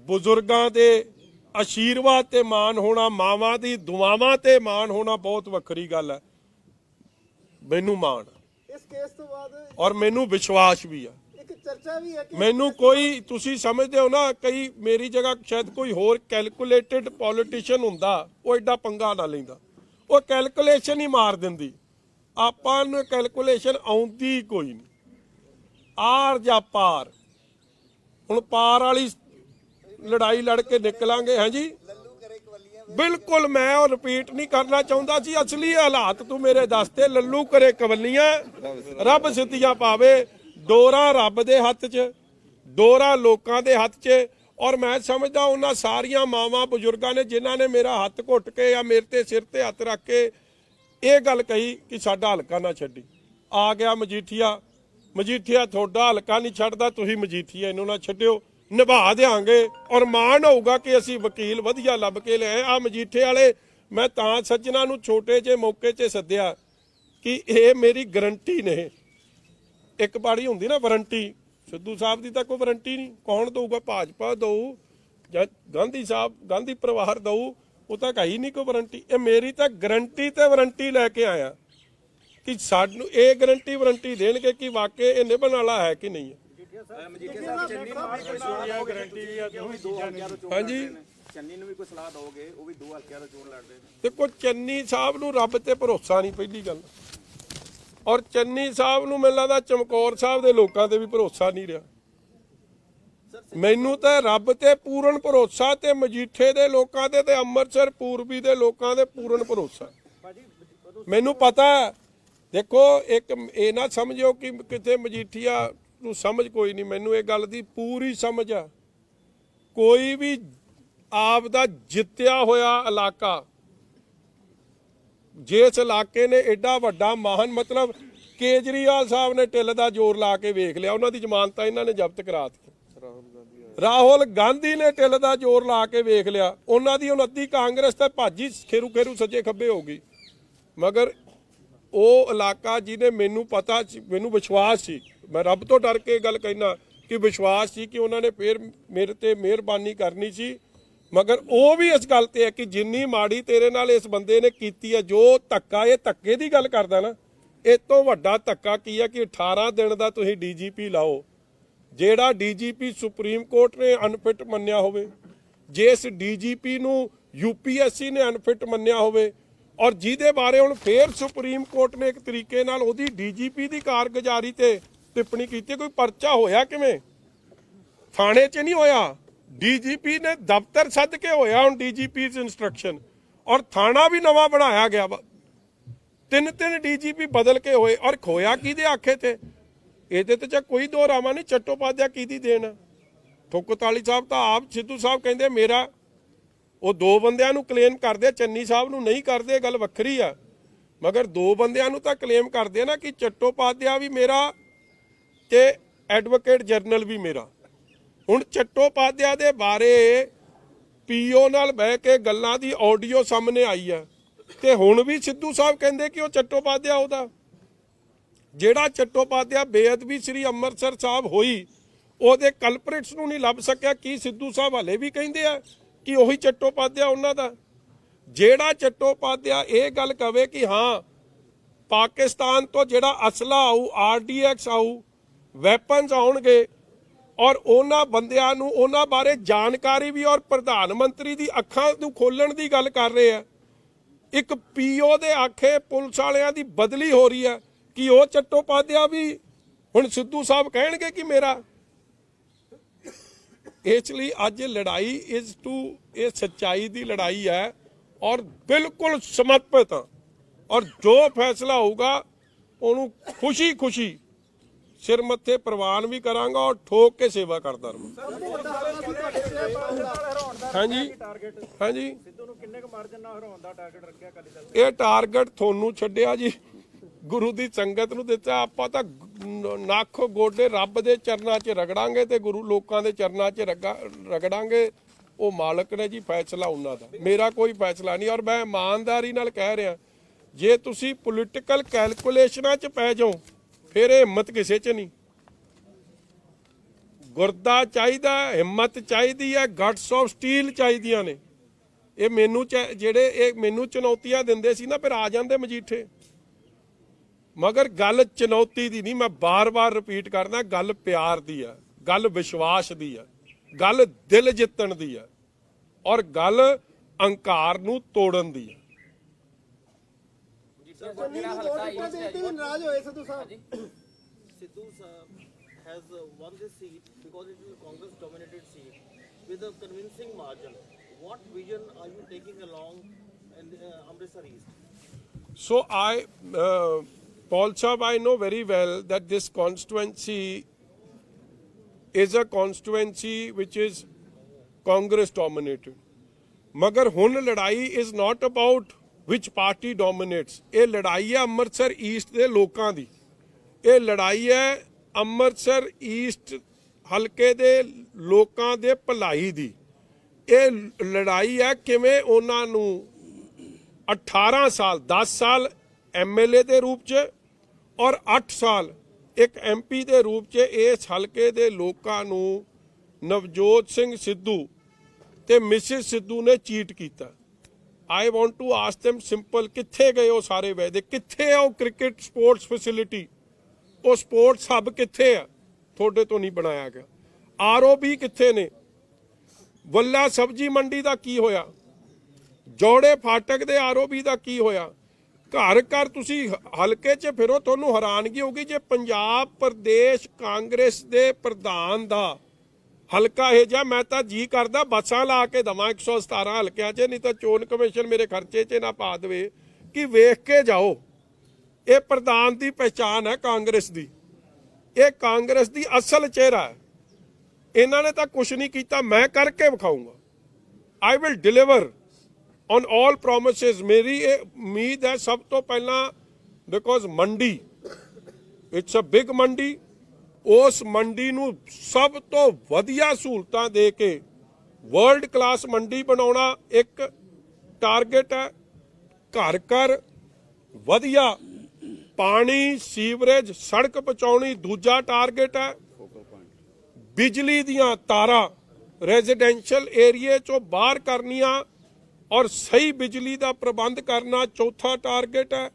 ਬਜ਼ੁਰਗਾਂ ਦੇ ਆਸ਼ੀਰਵਾਦ ਤੇ ਮਾਣ ਹੋਣਾ, ਮਾਵਾਂ ਦੀ ਦੁਆਵਾਂ ਤੇ ਮਾਣ ਹੋਣਾ ਬਹੁਤ ਵੱਖਰੀ ਗੱਲ ਹੈ। ਮੈਨੂੰ ਮਾਣ ਇਸ ਕੇਸ ਤੋਂ ਬਾਅਦ ਔਰ ਮੈਨੂੰ ਵਿਸ਼ਵਾਸ ਵੀ ਆ। ਇੱਕ ਚਰਚਾ ਵੀ ਹੈ ਕਿ ਮੈਨੂੰ ਕੋਈ, ਤੁਸੀਂ ਸਮਝਦੇ ਹੋ ਨਾ, ਕਈ ਮੇਰੀ ਜਗ੍ਹਾ ਸ਼ਾਇਦ ਕੋਈ ਹੋਰ ਕੈਲਕੂਲੇਟਡ ਪੋਲੀਟੀਸ਼ੀਅਨ ਹੁੰਦਾ, ਉਹ ਐਡਾ ਪੰਗਾ ਨਾ ਲੈਂਦਾ। ਉਹ ਕੈਲਕੂਲੇਸ਼ਨ ਹੀ ਮਾਰ ਦਿੰਦੀ। ਆਪਾਂ ਨੂੰ ਕੈਲਕੂਲੇਸ਼ਨ ਆਉਂਦੀ ਕੋਈ ਨਹੀਂ। ਆਰ ਜਾਂ ਪਾਰ, ਹੁਣ ਪਾਰ ਵਾਲੀ ਲੜਾਈ ਲੜ ਕੇ ਨਿਕਲਾਂਗੇ। ਹਾਂਜੀ ਬਿਲਕੁਲ, ਮੈਂ ਉਹ ਰਿਪੀਟ ਨਹੀਂ ਕਰਨਾ ਚਾਹੁੰਦਾ ਸੀ। ਅਸਲੀ ਹਾਲਾਤ ਤੂੰ ਮੇਰੇ ਦੱਸਦੇ। ਲੱਲੂ ਕਰੇ ਕਵੱਲੀਆਂ, ਰੱਬ ਸਿੱਧੀਆਂ ਪਾਵੇ। ਡੋਰਾ ਰੱਬ ਦੇ ਹੱਥ 'ਚ, ਡੋਰਾ ਲੋਕਾਂ ਦੇ ਹੱਥ 'ਚ। ਔਰ ਮੈਂ ਸਮਝਦਾ ਉਹਨਾਂ ਸਾਰੀਆਂ ਮਾਵਾਂ ਬਜ਼ੁਰਗਾਂ ਨੇ ਜਿਨ੍ਹਾਂ ਨੇ ਮੇਰਾ ਹੱਥ ਘੁੱਟ ਕੇ ਜਾਂ ਮੇਰੇ ਤੇ ਸਿਰ ਤੇ ਹੱਥ ਰੱਖ ਕੇ ਇਹ ਗੱਲ ਕਹੀ ਕਿ ਸਾਡਾ ਹਲਕਾ ਨਾ ਛੱਡੀ। ਆ ਗਿਆ ਮਜੀਠੀਆ, ਮਜੀਠੀਆ ਤੁਹਾਡਾ ਹਲਕਾ ਨਹੀਂ ਛੱਡਦਾ, ਤੁਸੀਂ ਮਜੀਠੀਆ ਇਹਨੂੰ ਨਾ ਛੱਡਿਓ, ਨਿਭਾ ਦਿਆਂਗੇ। ਔਰ ਮਾਣ ਹੋਊਗਾ ਕਿ ਅਸੀਂ ਵਕੀਲ ਵਧੀਆ ਲੱਭ ਕੇ ਲਿਆਏ। ਆ ਮਜੀਠੇ ਵਾਲੇ ਮੈਂ ਤਾਂ ਸੱਜਣਾ ਨੂੰ ਛੋਟੇ ਜਿਹੇ ਮੌਕੇ 'ਚ ਸੱਦਿਆ ਕਿ ਇਹ ਮੇਰੀ ਗਰੰਟੀ ਨੇ। ਇੱਕ ਪਾੜੀ ਹੁੰਦੀ ਨਾ ਵਾਰੰਟੀ, ਸਿੱਧੂ ਸਾਹਿਬ ਦੀ ਤਾਂ ਕੋਈ ਵਾਰੰਟੀ ਨਹੀਂ। ਕੌਣ ਦਊਗਾ? ਭਾਜਪਾ ਦਊ ਜਾਂ ਗਾਂਧੀ ਸਾਹਿਬ, ਗਾਂਧੀ ਪਰਿਵਾਰ ਦਊ, ਉਹ ਤਾਂ ਕਹੀ ਨਹੀਂ ਕੋਈ ਵਾਰੰਟੀ। ਇਹ ਮੇਰੀ ਤਾਂ ਗਰੰਟੀ ਤੇ ਵਾਰੰਟੀ ਲੈ ਕੇ ਆਇਆ ਕਿ ਸਾਨੂੰ ਇਹ ਗਰੰਟੀ ਵਾਰੰਟੀ ਦੇਣਗੇ ਕਿ ਵਾਕਈ ਇਹ ਨਿਭਣ ਵਾਲਾ ਹੈ ਕਿ ਨਹੀਂ ਹੈ। ਹਾਂਜੀ ਚੰਨੀ ਨੂੰ ਵੀ ਕੋਈ ਸਲਾਹ ਦੋਗੇ? ਉਹ ਵੀ 2 ਹਲਕਿਆਂ ਤੋਂ ਚੋਣ ਲੜਦੇ ਨੇ। ਦੇਖੋ ਚੰਨੀ ਸਾਹਿਬ ਨੂੰ ਰੱਬ ਤੇ ਭਰੋਸਾ ਨਹੀਂ, ਪਹਿਲੀ ਗੱਲ। ਔਰ ਚੰਨੀ ਸਾਹਿਬ ਨੂੰ ਮੈਨੂੰ ਲੱਗਦਾ ਚਮਕੌਰ ਸਾਹਿਬ ਦੇ ਲੋਕਾਂ ਤੇ ਵੀ ਭਰੋਸਾ ਨਹੀਂ ਰਿਹਾ। ਮੈਨੂੰ ਤਾਂ ਰੱਬ ਤੇ ਪੂਰਨ ਭਰੋਸਾ ਤੇ ਮਜੀਠੇ ਦੇ ਲੋਕਾਂ ਤੇ ਅੰਮ੍ਰਿਤਸਰ ਪੂਰਬੀ ਦੇ ਲੋਕਾਂ ਦੇ ਪੂਰਨ ਭਰੋਸਾ। ਮੈਨੂੰ ਪਤਾ, ਦੇਖੋ ਇੱਕ ਇਹ ਨਾ ਸਮਝਿਓ ਕਿ ਕਿਤੇ ਮਜੀਠੀਆ ਨੂੰ ਸਮਝ ਕੋਈ ਨਹੀਂ। ਮੈਨੂੰ ਇਹ ਗੱਲ ਦੀ ਪੂਰੀ ਸਮਝ ਆ। ਕੋਈ ਵੀ ਆਪ ਦਾ ਜਿੱਤਿਆ ਹੋਇਆ ਇਲਾਕਾ, ਜਿਸ ਇਲਾਕੇ ਨੇ ਐਡਾ ਵੱਡਾ ਮਹਾਨ, ਮਤਲਬ ਕੇਜਰੀਵਾਲ ਸਾਹਿਬ ਨੇ ਢਿੱਲ ਦਾ ਜ਼ੋਰ ਲਾ ਕੇ ਵੇਖ ਲਿਆ, ਉਹਨਾਂ ਦੀ ਜ਼ਮਾਨਤਾਂ ਇਹਨਾਂ ਨੇ ਜ਼ਬਤ ਕਰਾ ਦਿੱਤੀਆਂ। ਰਾਹੁਲ ਗਾਂਧੀ ਨੇ ਢਿੱਲ ਦਾ ਜ਼ੋਰ ਲਾ ਕੇ ਵੇਖ ਲਿਆ, ਉਹਨਾਂ ਦੀ 29 ਕਾਂਗਰਸ ਤਾਂ ਭਾਜੀ ਖੇਰੂ ਖੇਰੂ ਸੱਜੇ ਖੱਬੇ ਹੋ ਗਈ। ਮਗਰ ਉਹ ਇਲਾਕਾ ਜਿਹਨੇ, ਮੈਨੂੰ ਪਤਾ ਸੀ, ਮੈਨੂੰ ਵਿਸ਼ਵਾਸ ਸੀ, ਮੈਂ ਰੱਬ ਤੋਂ ਡਰ ਕੇ ਗੱਲ ਕਹਿਣਾ ਕਿ ਵਿਸ਼ਵਾਸ ਸੀ ਕਿ ਉਹਨਾਂ ਨੇ ਫੇਰ ਮੇਰੇ ਤੇ ਮਿਹਰਬਾਨੀ ਕਰਨੀ ਸੀ। ਮਗਰ ਉਹ ਵੀ ਇਸ ਗੱਲ ਤੇ ਹੈ ਕਿ ਜਿੰਨੀ ਮਾੜੀ ਤੇਰੇ ਨਾਲ ਇਸ ਬੰਦੇ ਨੇ ਕੀਤੀ ਹੈ, ਜੋ ਧੱਕਾ, ਇਹ ਧੱਕੇ ਦੀ ਗੱਲ ਕਰਦਾ ਨਾ, ਇਹ ਤੋਂ ਵੱਡਾ ਧੱਕਾ ਕੀ ਹੈ ਕਿ 18 ਦਿਨ ਦਾ ਤੁਸੀਂ ਡੀਜੀਪੀ ਲਾਓ, ਜਿਹੜਾ ਡੀਜੀਪੀ ਸੁਪਰੀਮ ਕੋਰਟ ਨੇ ਅਨਫਿਟ ਮੰਨਿਆ ਹੋਵੇ, ਜਿਸ ਡੀਜੀਪੀ ਨੂੰ ਯੂਪੀਐਸਸੀ ਨੇ ਅਨਫਿਟ ਮੰਨਿਆ ਹੋਵੇ, ਔਰ ਜਿਹਦੇ ਬਾਰੇ ਹੁਣ ਫੇਰ ਸੁਪਰੀਮ ਕੋਰਟ ਨੇ ਇੱਕ ਤਰੀਕੇ ਨਾਲ ਉਹਦੀ ਡੀਜੀਪੀ ਦੀ ਕਾਰਗੁਜ਼ਾਰੀ ਤੇ ਟਿੱਪਣੀ ਕੀਤੀ। ਕੋਈ ਪਰਚਾ ਹੋਇਆ ਕਿਵੇਂ? ਥਾਣੇ 'ਚ ਨਹੀਂ ਹੋਇਆ, ਡੀਜੀਪੀ ਨੇ ਦਫ਼ਤਰ ਸੱਦ ਕੇ ਹੋਇਆ। ਹੁਣ ਡੀਜੀਪੀ ਦੀ ਇੰਸਟਰਕਸ਼ਨ, ਔਰ ਥਾਣਾ ਵੀ ਨਵਾਂ ਬਣਾਇਆ ਗਿਆ ਵਾ। 3 ਡੀਜੀਪੀ ਬਦਲ ਕੇ ਹੋਏ। ਔਰ ਖੋਇਆ ਕਿਹਦੇ ਆਖੇ ਤੇ? ਇਹਦੇ ਤੇ ਕੋਈ ਦੋ ਰਾਵਾਂ ਨਹੀਂ। ਚੱਟੋਪਾਧਿਆ ਕਿਹਦੀ ਦੇਣ? ਠੁਕਤਾਲੀ ਸਾਹਿਬ ਤਾਂ ਆਪ ਸਿੱਧੂ ਸਾਹਿਬ ਕਹਿੰਦੇ ਮੇਰਾ, ਉਹ 2 ਬੰਦਿਆਂ ਨੂੰ ਕਲੇਮ ਕਰਦੇ, ਚੰਨੀ ਸਾਹਿਬ ਨੂੰ ਨਹੀਂ ਕਰਦੇ, ਗੱਲ ਵੱਖਰੀ ਆ। ਮਗਰ 2 ਬੰਦਿਆਂ ਨੂੰ ਤਾਂ ਕਲੇਮ ਕਰਦੇ ਨਾ ਕਿ ਚੱਟੋਪਾਧਿਆ ਵੀ ਮੇਰਾ ਤੇ ਐਡਵੋਕੇਟ ਜਨਰਲ ਵੀ ਮੇਰਾ। ਹੁਣ ਚੱਟੋਪਾਧਿਆ ਦੇ ਬਾਰੇ ਪੀਓ ਨਾਲ ਬਹਿ ਕੇ ਗੱਲਾਂ ਦੀ ਆਡੀਓ ਸਾਹਮਣੇ ਆਈ ਆ, ਤੇ ਹੁਣ ਵੀ ਸਿੱਧੂ ਸਾਹਿਬ ਕਹਿੰਦੇ ਕਿ ਉਹ ਚੱਟੋਪਾਧਿਆ ਉਹਦਾ। ਜਿਹੜਾ ਚੱਟੋਪਾਧਿਆ ਬੇਅਦਬੀ ਸ੍ਰੀ ਅੰਮ੍ਰਿਤਸਰ ਸਾਹਿਬ ਹੋਈ, ਉਹਦੇ ਕਲਪ੍ਰਿਟਸ ਨੂੰ ਨਹੀਂ ਲੱਭ ਸਕਿਆ। ਕੀ ਸਿੱਧੂ ਸਾਹਿਬ ਹਲੇ ਵੀ ਕਹਿੰਦੇ ਆ ਕਿ ਉਹੀ ਚੱਟੋਪਾਧਿਆ ਉਹਨਾਂ ਦਾ? ਜਿਹੜਾ ਚੱਟੋਪਾਧਿਆ ਇਹ ਗੱਲ ਕਵੇ ਕਿ ਹਾਂ ਪਾਕਿਸਤਾਨ ਤੋਂ ਜਿਹੜਾ ਅਸਲਾ ਆਊ, RDX ਆਊ, ਵੈਪਨਸ ਆਉਣਗੇ, ਔਰ ਉਹਨਾਂ ਬੰਦਿਆਂ ਨੂੰ ਉਹਨਾਂ ਬਾਰੇ ਜਾਣਕਾਰੀ ਵੀ, ਔਰ ਪ੍ਰਧਾਨ ਮੰਤਰੀ ਦੀ ਅੱਖਾਂ ਨੂੰ ਖੋਲਣ ਦੀ ਗੱਲ ਕਰ ਰਹੇ ਆ। ਇੱਕ ਪੀਓ ਦੇ ਆਖੇ ਪੁਲਿਸ ਵਾਲਿਆਂ ਦੀ ਬਦਲੀ ਹੋ ਰਹੀ ਹੈ ਕਿ ਉਹ ਚੱਟੋਪਾਧਿਆ ਵੀ ਹੁਣ ਸਿੱਧੂ ਸਾਹਿਬ ਕਹਿਣਗੇ ਕਿ ਮੇਰਾ। ਇਸ ਲਈ ਅੱਜ ਲੜਾਈ ਇਹ ਸੱਚਾਈ ਦੀ ਲੜਾਈ ਹੈ, ਔਰ ਬਿਲਕੁਲ ਸਮਰਪਿਤ ਹਾਂ। ਔਰ ਜੋ ਫੈਸਲਾ ਹੋਊਗਾ ਉਹਨੂੰ ਖੁਸ਼ੀ ਸਿਰ ਮੱਥੇ ਪ੍ਰਵਾਨ ਵੀ ਕਰਾਂਗਾ, ਔਰ ਠੋਕ ਕੇ ਸੇਵਾ ਕਰਦਾ ਰਹਾਂਗਾ। ਹਾਂਜੀ ਹਾਂਜੀ, ਸਿੱਧੂ ਨੂੰ ਕਿੰਨੇ ਕੁ ਮਾਰਜਨ ਨਾਲ ਹਰਾਉਣ ਦਾ ਟਾਰਗੇਟ ਰੱਖਿਆ ਅਕਾਲੀ ਦਲ? ਇਹ ਟਾਰਗੇਟ ਤੁਹਾਨੂੰ ਛੱਡਿਆ ਜੀ, ਗੁਰੂ ਦੀ ਸੰਗਤ ਨੂੰ ਦਿੱਤਾ। ਆਪਾਂ ਤਾਂ ਨੱਕ ਗੋਡੇ ਰੱਬ ਦੇ ਚਰਨਾਂ 'ਚ ਰਗੜਾਂਗੇ ਤੇ ਗੁਰੂ ਲੋਕਾਂ ਦੇ ਚਰਨਾਂ 'ਚ ਰਗੜਾਂਗੇ। ਉਹ ਮਾਲਕ ਨੇ ਜੀ ਫੈਸਲਾ ਉਹਨਾਂ ਦਾ, ਮੇਰਾ ਕੋਈ ਫੈਸਲਾ ਨਹੀਂ। ਔਰ ਮੈਂ ਇਮਾਨਦਾਰੀ ਨਾਲ ਕਹਿ ਰਿਹਾ, ਜੇ ਤੁਸੀਂ ਪੋਲੀਟੀਕਲ ਕੈਲਕੂਲੇਸ਼ਨਾਂ 'ਚ ਪੈ ਜਾਓ ਫਿਰ ਇਹ ਹਿੰਮਤ ਕਿਸੇ 'ਚ ਨਹੀਂ। ਗੁਰਦਾ ਚਾਹੀਦਾ, ਹਿੰਮਤ ਚਾਹੀਦੀ ਹੈ, ਗਟਸ ਆਫ ਸਟੀਲ ਚਾਹੀਦੀਆਂ ਨੇ। ਇਹ ਮੈਨੂੰ ਜਿਹੜੇ ਇਹ ਮੈਨੂੰ ਚੁਣੌਤੀਆਂ ਦਿੰਦੇ ਸੀ ਨਾ, ਫਿਰ ਆ ਜਾਂਦੇ ਮਜੀਠੇ। ਮਗਰ ਗੱਲ ਚੁਣੌਤੀ ਦੀ ਨਹੀਂ, ਮੈਂ ਬਾਰ-ਬਾਰ ਰਿਪੀਟ ਕਰਦਾ, ਗੱਲ ਪਿਆਰ ਦੀ ਆ, ਗੱਲ ਵਿਸ਼ਵਾਸ ਦੀ ਆ, ਗੱਲ ਦਿਲ ਜਿੱਤਣ ਦੀ ਆ, ਔਰ ਗੱਲ ਅਹੰਕਾਰ ਨੂੰ ਤੋੜਨ ਦੀ ਆ। नाराज होए सिद्धू साहब Sidhu Saab has won this seat because it is a Congress dominated seat with a convincing margin. What vision are you taking along in Amritsar East? So Paul Saab, I know very well that this constituency is a constituency which is Congress dominated. मगर हुन लड़ाई is not about which party dominates. ਇਹ ਲੜਾਈ ਹੈ Amritsar East ਦੇ ਲੋਕਾਂ ਦੀ। ਇਹ ਲੜਾਈ ਹੈ ਅੰਮ੍ਰਿਤਸਰ ਈਸਟ ਹਲਕੇ ਦੇ ਲੋਕਾਂ ਦੇ ਭਲਾਈ ਦੀ। ਇਹ ਲੜਾਈ ਹੈ ਕਿਵੇਂ ਉਹਨਾਂ ਨੂੰ 18 ਸਾਲ 10 ਸਾਲ ਐਮਐਲਏ ਦੇ ਰੂਪ 'ਚ ਔਰ 8 ਸਾਲ ਇੱਕ ਐਮਪੀ ਦੇ ਰੂਪ 'ਚ ਇਸ ਹਲਕੇ ਦੇ ਲੋਕਾਂ ਨੂੰ ਨਵਜੋਤ ਸਿੰਘ ਸਿੱਧੂ ਤੇ ਮਿਸਿਸ ਸਿੱਧੂ ਨੇ ਚੀਟ ਕੀਤਾ। I want to ask them simple, ਕਿੱਥੇ ਗਏ ਉਹ ਸਾਰੇ ਵਾਅਦੇ? ਕਿੱਥੇ ਆ ਉਹ ਕ੍ਰਿਕਟ ਸਪੋਰਟਸ ਫੈਸਿਲਿਟੀ? ਉਹ ਸਪੋਰਟਸ ਹੱਬ ਕਿੱਥੇ ਆ? ਤੁਹਾਡੇ ਤੋਂ ਨਹੀਂ ਬਣਾਇਆ ਗਿਆ। ਆਰਓਬੀ ਕਿੱਥੇ ਨੇ? ਵੱਲਾ ਸਬਜ਼ੀ ਮੰਡੀ ਦਾ ਕੀ ਹੋਇਆ? ਜੋੜੇ ਫਾਟਕ ਦੇ ਆਰਓਬੀ ਦਾ ਕੀ ਹੋਇਆ? ਘਰ ਘਰ ਤੁਸੀਂ ਹਲਕੇ 'ਚ ਫਿਰੋ, ਤੁਹਾਨੂੰ ਹੈਰਾਨਗੀ ਹੋਊਗੀ ਜੇ ਪੰਜਾਬ ਪ੍ਰਦੇਸ਼ ਕਾਂਗਰਸ ਦੇ ਪ੍ਰਧਾਨ ਦਾ ਹਲਕਾ ਇਹ ਜਿਹਾ, ਮੈਂ ਤਾਂ ਜੀ ਕਰਦਾ ਬੱਸਾਂ ਲਾ ਕੇ ਦੇਵਾਂ 117 ਹਲਕਿਆਂ 'ਚ, ਨਹੀਂ ਤਾਂ ਚੋਣ ਕਮਿਸ਼ਨ ਮੇਰੇ ਖਰਚੇ 'ਚ ਨਾ ਪਾ ਦੇਵੇ ਕਿ ਵੇਖ ਕੇ ਜਾਓ। ਇਹ ਪ੍ਰਧਾਨ ਦੀ ਪਹਿਚਾਣ ਹੈ ਕਾਂਗਰਸ ਦੀ, ਇਹ ਕਾਂਗਰਸ ਦੀ ਅਸਲ ਚਿਹਰਾ ਹੈ। ਇਹਨਾਂ ਨੇ ਤਾਂ ਕੁਝ ਨਹੀਂ ਕੀਤਾ, ਮੈਂ ਕਰਕੇ ਵਿਖਾਊਂਗਾ। I will deliver on all promises. ਮੇਰੀ ਇਹ ਉਮੀਦ ਹੈ ਸਭ ਤੋਂ ਪਹਿਲਾਂ, ਬਿਕੋਜ਼ ਮੰਡੀ ਇਟਸ ਅ ਬਿਗ ਮੰਡੀ, ਉਸ ਮੰਡੀ ਨੂੰ ਸਭ ਤੋਂ ਵਧੀਆ ਸਹੂਲਤਾਂ ਦੇ ਕੇ ਵਰਲਡ ਕਲਾਸ ਮੰਡੀ ਬਣਾਉਣਾ ਇੱਕ ਟਾਰਗੇਟ ਹੈ। ਘਰ ਘਰ ਵਧੀਆ ਪਾਣੀ, ਸੀਵਰੇਜ, ਸੜਕ ਪਹੁੰਚਾਉਣੀ ਦੂਜਾ ਟਾਰਗੇਟ ਹੈ। ਬਿਜਲੀ ਦੀਆਂ ਤਾਰਾਂ ਰੈਜ਼ੀਡੈਂਸ਼ੀਅਲ ਏਰੀਏ 'ਚੋਂ ਬਾਹਰ ਕਰਨੀਆਂ ਔਰ ਸਹੀ ਬਿਜਲੀ ਦਾ ਪ੍ਰਬੰਧ ਕਰਨਾ ਚੌਥਾ ਟਾਰਗੇਟ ਹੈ।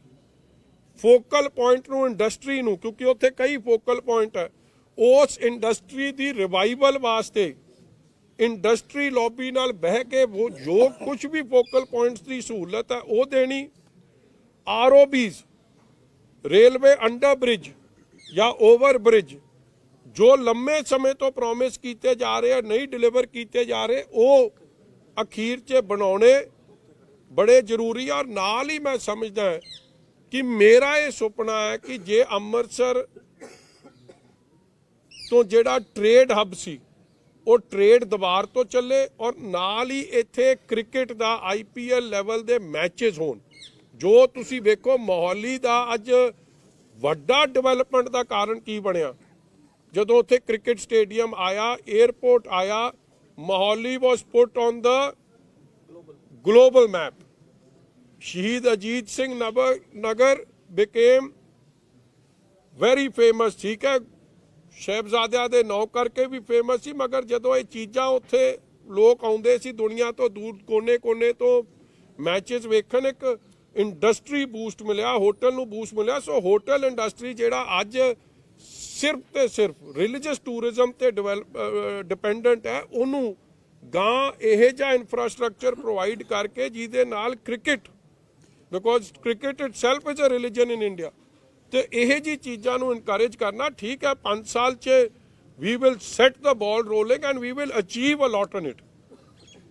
ਫੋਕਲ ਪੁਆਇੰਟ ਨੂੰ ਇੰਡਸਟਰੀ ਨੂੰ, ਕਿਉਂਕਿ ਉੱਥੇ ਕਈ ਫੋਕਲ ਪੁਆਇੰਟ ਹੈ, ਉਸ ਇੰਡਸਟਰੀ ਦੀ ਰਿਵਾਈਵਲ ਵਾਸਤੇ ਇੰਡਸਟਰੀ ਲੌਬੀ ਨਾਲ ਬਹਿ ਕੇ ਉਹ ਜੋ ਕੁਝ ਵੀ ਫੋਕਲ ਪੁਆਇੰਟਸ ਦੀ ਸਹੂਲਤ ਹੈ ਉਹ ਦੇਣੀ। ਆਰਓਬੀਜ਼, ਰੇਲਵੇ ਅੰਡਰ ਬ੍ਰਿਜ ਜਾਂ ਓਵਰ ਬ੍ਰਿਜ ਜੋ ਲੰਮੇ ਸਮੇਂ ਤੋਂ ਪ੍ਰੋਮਿਸ ਕੀਤੇ ਜਾ ਰਹੇ ਆ, ਨਹੀਂ ਡਿਲੀਵਰ ਕੀਤੇ ਜਾ ਰਹੇ, ਉਹ ਅਖੀਰ 'ਚ ਬਣਾਉਣੇ ਬੜੇ ਜ਼ਰੂਰੀ ਆ। ਨਾਲ ਹੀ ਮੈਂ ਸਮਝਦਾ ਕਿ ਮੇਰਾ ਇਹ ਸੁਪਨਾ ਹੈ ਕਿ ਜੇ ਅੰਮ੍ਰਿਤਸਰ ਤੋਂ ਜਿਹੜਾ ਟ੍ਰੇਡ ਹੱਬ ਸੀ ਉਹ ਟ੍ਰੇਡ ਦੁਬਾਰ ਤੋਂ ਚੱਲੇ ਔਰ ਨਾਲ ਹੀ ਇੱਥੇ ਕ੍ਰਿਕਟ ਦਾ ਆਈਪੀਐਲ ਲੈਵਲ ਦੇ ਮੈਚਸ ਹੋਣ। ਜੋ ਤੁਸੀਂ ਵੇਖੋ ਮੋਹਾਲੀ ਦਾ ਅੱਜ ਵੱਡਾ ਡਿਵੈਲਪਮੈਂਟ ਦਾ ਕਾਰਨ ਕੀ ਬਣਿਆ, ਜਦੋਂ ਉੱਥੇ ਕ੍ਰਿਕਟ ਸਟੇਡੀਅਮ ਆਇਆ, 에ਅਰਪੋਰਟ ਆਇਆ, ਮੋਹਾਲੀ ਵਾਸ ਪੁੱਟ ਔਨ ਦਾ ਗਲੋਬਲ ਮੈਪ। ਸ਼ਹੀਦ Ajit Singh Nagar became very famous. ਠੀਕ ਹੈ, ਸ਼ਹਿਬਜ਼ਾਦਿਆਂ ਦੇ ਨਾਂ ਕਰਕੇ ਵੀ ਫੇਮਸ ਸੀ, ਮਗਰ ਜਦੋਂ ਇਹ ਚੀਜ਼ਾਂ ਉੱਥੇ ਲੋਕ ਆਉਂਦੇ ਸੀ ਦੁਨੀਆ ਤੋਂ ਦੂਰ ਕੋਨੇ-ਕੋਨੇ ਤੋਂ ਮੈਚਸ ਵੇਖਣ, ਇੱਕ ਇੰਡਸਟਰੀ ਬੂਸਟ ਮਿਲਿਆ, ਹੋਟਲ ਨੂੰ ਬੂਸਟ ਮਿਲਿਆ। ਸੋ ਹੋਟਲ ਇੰਡਸਟਰੀ ਜਿਹੜਾ ਅੱਜ ਸਿਰਫ ਤੇ ਸਿਰਫ ਰਿਲੀਜੀਅਸ ਟੂਰਿਜ਼ਮ ਤੇ ਡਿਪੈਂਡੈਂਟ ਹੈ, ਉਹਨੂੰ ਗਾਂ ਇਹ ਜਿਹਾ ਇਨਫਰਾਸਟ੍ਰਕਚਰ ਪ੍ਰੋਵਾਈਡ ਕਰਕੇ ਜਿਹਦੇ ਨਾਲ cricket, because cricket itself is a religion in India, ਤੇ ਇਹ ਜੀ ਚੀਜ਼ਾਂ ਨੂੰ ਇਨਕਰੇਜ ਕਰਨਾ। ਠੀਕ ਹੈ, 5 ਸਾਲ 'ਚ we will set the ball rolling and we will achieve a lot on it.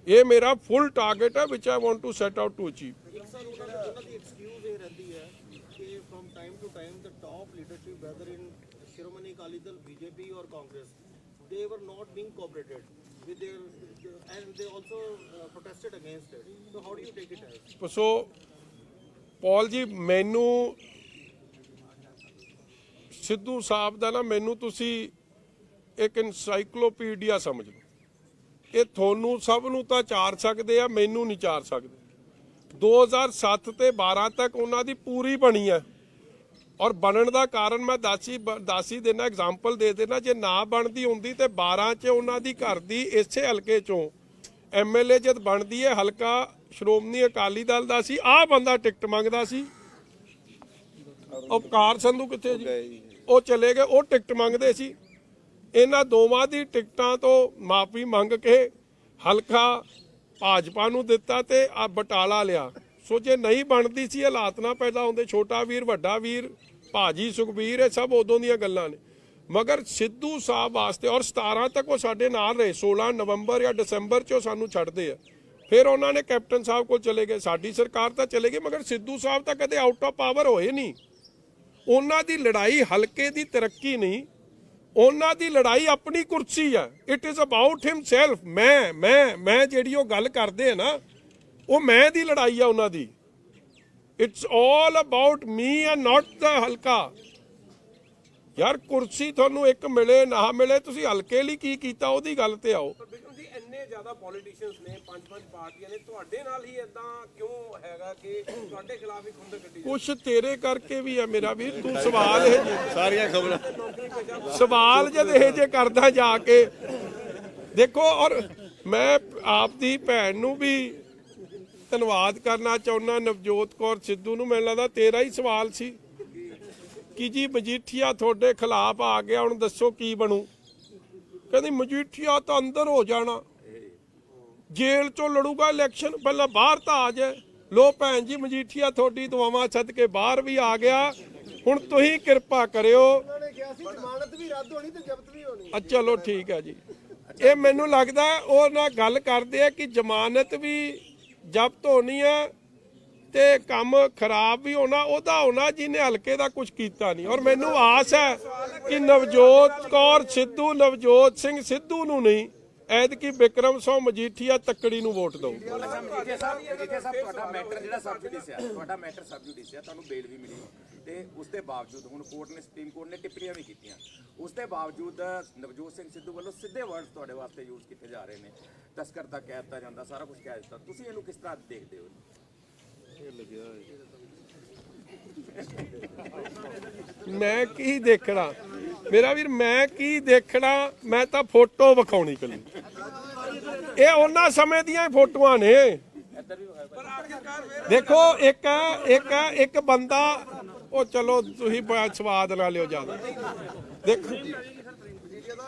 ਇਹ ਮੇਰਾ ਫੁੱਲ ਟਾਰਗੇਟ ਹੈ which I want to set out to achieve. Sir ਉਹਨਾਂ ਦੀ ਐਕਸਕਿਊਜ਼ ਇਹ ਰਹਿੰਦੀ ਹੈ ਕਿ from time to time the top leadership whether in Shiromani Akali Dal, BJP ਔਰ Congress, they were not being cooperated with their and they also protested against it. So how do you take it as? ਸੋ ਪੌਲ ਜੀ, ਮੈਨੂੰ ਸਿੱਧੂ ਸਾਹਿਬ ਦਾ ਨਾ, ਮੈਨੂੰ ਤੁਸੀਂ ਇੱਕ ਇਨਸਾਈਕਲੋਪੀਡੀਆ ਸਮਝ ਲਓ। ਇਹ ਤੁਹਾਨੂੰ ਸਭ ਨੂੰ ਤਾਂ ਚਾਰ ਸਕਦੇ ਆ, ਮੈਨੂੰ ਨਹੀਂ ਚਾਰ ਸਕਦੇ। 2007 ਤੇ 12 ਤੱਕ ਉਹਨਾਂ ਦੀ ਪੂਰੀ ਬਣੀ ਹੈ ਔਰ ਬਣਨ ਦਾ ਕਾਰਨ ਮੈਂ ਦੱਸ ਹੀ ਦੇਣਾ, ਐਗਜ਼ਾਮਪਲ ਦੇ ਦੇਣਾ। ਜੇ ਨਾ ਬਣਦੀ ਹੁੰਦੀ ਤੇ 12 ਚ ਉਹਨਾਂ ਦੀ ਘਰ ਦੀ ਇਸੇ ਹਲਕੇ ਚੋਂ MLA ਜਦ ਬਣਦੀ ਹੈ, ਹਲਕਾ ਸ਼੍ਰੋਮਣੀ ਅਕਾਲੀ ਦਲ ਦਾ ਸੀ, ਆਹ ਬੰਦਾ ਟਿਕਟ ਮੰਗਦਾ ਸੀ। ਉਪਕਾਰ ਸੰਧੂ ਕਿੱਥੇ ਜੀ? ਉਹ ਚਲੇ ਗਏ, ਉਹ ਟਿਕਟ ਮੰਗਦੇ ਸੀ। ਇਹਨਾਂ ਦੋਵਾਂ ਦੀ ਟਿਕਟਾਂ ਤੋਂ ਮਾਫੀ ਮੰਗ ਕੇ ਹਲਕਾ ਭਾਜਪਾ ਨੂੰ ਦਿੱਤਾ ਤੇ ਆ ਬਟਾਲਾ ਲਿਆ। ਸੋ ਜੇ ਨਹੀਂ ਬਣਦੀ ਸੀ, ਹਾਲਾਤ ਨਾ ਪੈਦਾ ਹੁੰਦੇ। ਛੋਟਾ ਵੀਰ, ਵੱਡਾ ਵੀਰ, ਭਾਜੀ ਸੁਖਬੀਰ, ਇਹ ਸਭ ਉਦੋਂ ਦੀਆਂ ਗੱਲਾਂ ਨੇ। ਮਗਰ ਸਿੱਧੂ ਸਾਹਿਬ ਵਾਸਤੇ, ਔਰ 17 ਤੱਕ ਉਹ ਸਾਡੇ ਨਾਲ ਰਹੇ, 16 ਨਵੰਬਰ ਜਾਂ ਦਸੰਬਰ 'ਚ ਉਹ ਸਾਨੂੰ ਛੱਡਦੇ ਆ। ਫਿਰ ਉਹਨਾਂ ਨੇ ਕੈਪਟਨ ਸਾਹਿਬ ਕੋਲ ਚਲੇ ਗਏ, ਸਾਡੀ ਸਰਕਾਰ ਤਾਂ ਚਲੇ ਗਈ, ਮਗਰ ਸਿੱਧੂ ਸਾਹਿਬ ਤਾਂ ਕਦੇ ਆਊਟ ਆਫ ਪਾਵਰ ਹੋਏ ਨਹੀਂ। ਉਹਨਾਂ ਦੀ ਲੜਾਈ ਹਲਕੇ ਦੀ ਤਰੱਕੀ ਨਹੀਂ, ਉਹਨਾਂ ਦੀ ਲੜਾਈ ਆਪਣੀ ਕੁਰਸੀ ਆ। It is about himself. ਮੈਂ ਜਿਹੜੀ ਉਹ ਗੱਲ ਕਰਦੇ ਆ ਨਾ, ਉਹ ਮੈਂ ਦੀ ਲੜਾਈ ਆ ਉਹਨਾਂ ਦੀ। It's all about me and not the ਹਲਕਾ। ਯਾਰ ਕੁਰਸੀ ਤੁਹਾਨੂੰ ਇੱਕ ਮਿਲੇ ਨਾ ਮਿਲੇ, ਤੁਸੀਂ ਹਲਕੇ ਲਈ ਕੀ ਕੀਤਾ ਉਹਦੀ ਗੱਲ ਤੇ ਆਓ। ਬਿਕਰਮ ਜੀ, ਇੰਨੇ ਜ਼ਿਆਦਾ ਪੋਲੀਟੀਸ਼ੀਅਨਸ ਨੇ, 5-5 ਪਾਰਟੀਆਂ ਨੇ, ਤੁਹਾਡੇ ਨਾਲ ਹੀ ਇਦਾਂ ਕਿਉਂ ਹੈਗਾ ਕਿ ਤੁਹਾਡੇ ਖਿਲਾਫ ਹੀ ਖੁੰਦਕ ਕੱਢੀ? ਕੁਛ ਤੇਰੇ ਕਰਕੇ ਵੀ ਆ ਮੇਰਾ ਵੀਰ। ਤੂੰ ਸਵਾਲ ਇਹ ਸਾਰੀਆਂ ਖਬਰਾਂ ਸਵਾਲ ਜਦ ਇਹ ਜੇ ਕਰਦਾ ਜਾ ਕੇ ਦੇਖੋ। ਔਰ ਮੈਂ ਆਪਦੀ ਭੈਣ ਨੂੰ ਵੀ ਧੰਨਵਾਦ ਕਰਨਾ ਚਾਹੁੰਦਾ, ਨਵਜੋਤ ਕੌਰ ਸਿੱਧੂ ਨੂੰ। ਮੈਨੂੰ ਲੱਗਦਾ ਤੇਰਾ ਹੀ ਸਵਾਲ ਸੀ ਕਿ ਜੀ ਮਜੀਠੀਆ ਤੁਹਾਡੇ ਖਿਲਾਫ ਆ ਗਿਆ, ਹੁਣ ਦੱਸੋ ਕੀ ਬਣੂ। ਕਹਿੰਦੀ ਮਜੀਠੀਆ ਤਾਂ ਅੰਦਰ ਹੋ ਜਾਣਾ, ਜੇਲ੍ਹ ਚੋਂ ਲੜੂਗਾ ਇਲੈਕਸ਼ਨ, ਪਹਿਲਾਂ ਬਾਹਰ ਤਾਂ ਆ ਜਾਏ। ਲੋ ਭੈਣ ਜੀ, ਮਜੀਠੀਆ ਤੁਹਾਡੀ ਦੁਆਵਾਂ ਸਦਕੇ ਬਾਹਰ ਵੀ ਆ ਗਿਆ। ਹੁਣ ਤੁਸੀਂ ਕਿਰਪਾ ਕਰਿਓ। ਉਹਨਾਂ ਨੇ ਕਿਹਾ ਸੀ ਜ਼ਮਾਨਤ ਵੀ ਰੱਦ ਹੋਣੀ ਤੇ ਜ਼ਬਤ ਵੀ ਹੋਣੀ। ਚਲੋ ਠੀਕ ਹੈ ਜੀ। ਇਹ ਮੈਨੂੰ ਲੱਗਦਾ ਉਹ ਨਾਲ ਗੱਲ ਕਰਦੇ ਆ ਕਿ ਜ਼ਮਾਨਤ ਵੀ ਜ਼ਬਤ ਹੋਣੀ ਹੈ ਤੇ ਕੰਮ ਖਰਾਬ ਵੀ ਹੋਣਾ, ਉਹਦਾ ਹੋਣਾ ਜਿਹਨੇ ਹਲਕੇ ਦਾ ਕੁਝ ਕੀਤਾ ਨਹੀਂ। ਔਰ ਮੈਨੂੰ ਆਸ ਹੈ ਕਿ ਨਵਜੋਤ ਕੌਰ ਸਿੱਧੂ, ਨਵਜੋਤ ਸਿੰਘ ਸਿੱਧੂ ਨੂੰ ਨਹੀਂ, ਐਤਕੀ ਬਿਕਰਮ ਸਿੰਘ ਮਜੀਠੀਆ ਤੱਕੜੀ ਨੂੰ ਵੋਟ ਦਿਓ। ਮਜੀਠੀਆ ਸਾਹਿਬ ਤੁਹਾਡਾ ਮੈਟਰ ਜਿਹੜਾ ਸਬ ਜੁਡਿਸ ਹੈ, ਤੁਹਾਡਾ ਮੈਟਰ ਸਬ ਜੁਡਿਸ ਹੈ, ਤੁਹਾਨੂੰ ਬੇਲ ਵੀ ਮਿਲੀ ਤੇ ਉਸ ਦੇ ਬਾਵਜੂਦ ਹੁਣ ਕੋਰਟ ਨੇ, ਸੁਪਰੀਮ ਕੋਰਟ ਨੇ ਟਿੱਪਣੀਆਂ ਵੀ ਕੀਤੀਆਂ। ਉਸ ਦੇ ਬਾਵਜੂਦ ਨਵਜੋਤ ਸਿੰਘ ਸਿੱਧੂ ਵੱਲੋਂ ਸਿੱਧੇ ਵਰਡਸ ਤੁਹਾਡੇ ਵਾਸਤੇ ਯੂਜ਼ ਕੀਤੇ ਜਾ ਰਹੇ ਨੇ। ਤਸਕਰ ਦਾ ਕਹਿ ਦਿੱਤਾ ਜਾਂਦਾ, ਸਾਰਾ ਕੁਝ ਕਹਿ ਦਿੱਤਾ। ਤੁਸੀਂ ਇਹਨੂੰ ਕਿਸ ਤਰ੍ਹਾਂ ਦੇਖਦੇ ਹੋ? ਮੈਂ ਕੀ ਦੇਖਣਾ ਮੇਰਾ ਵੀਰ, ਮੈਂ ਕੀ ਦੇਖਣਾ? ਮੈਂ ਤਾਂ ਫੋਟੋ ਵਿਖਾਉਣੀ ਕੱਲੀ। ਇਹ ਉਹਨਾਂ ਸਮੇਂ ਦੀਆਂ ਫੋਟੋਆਂ ਨੇ। ਦੇਖੋ ਇੱਕ ਬੰਦਾ, ਉਹ ਚਲੋ ਤੁਸੀਂ ਸਵਾਦ ਨਾ ਲਿਓ ਜ਼ਿਆਦਾ। ਦੇਖੋ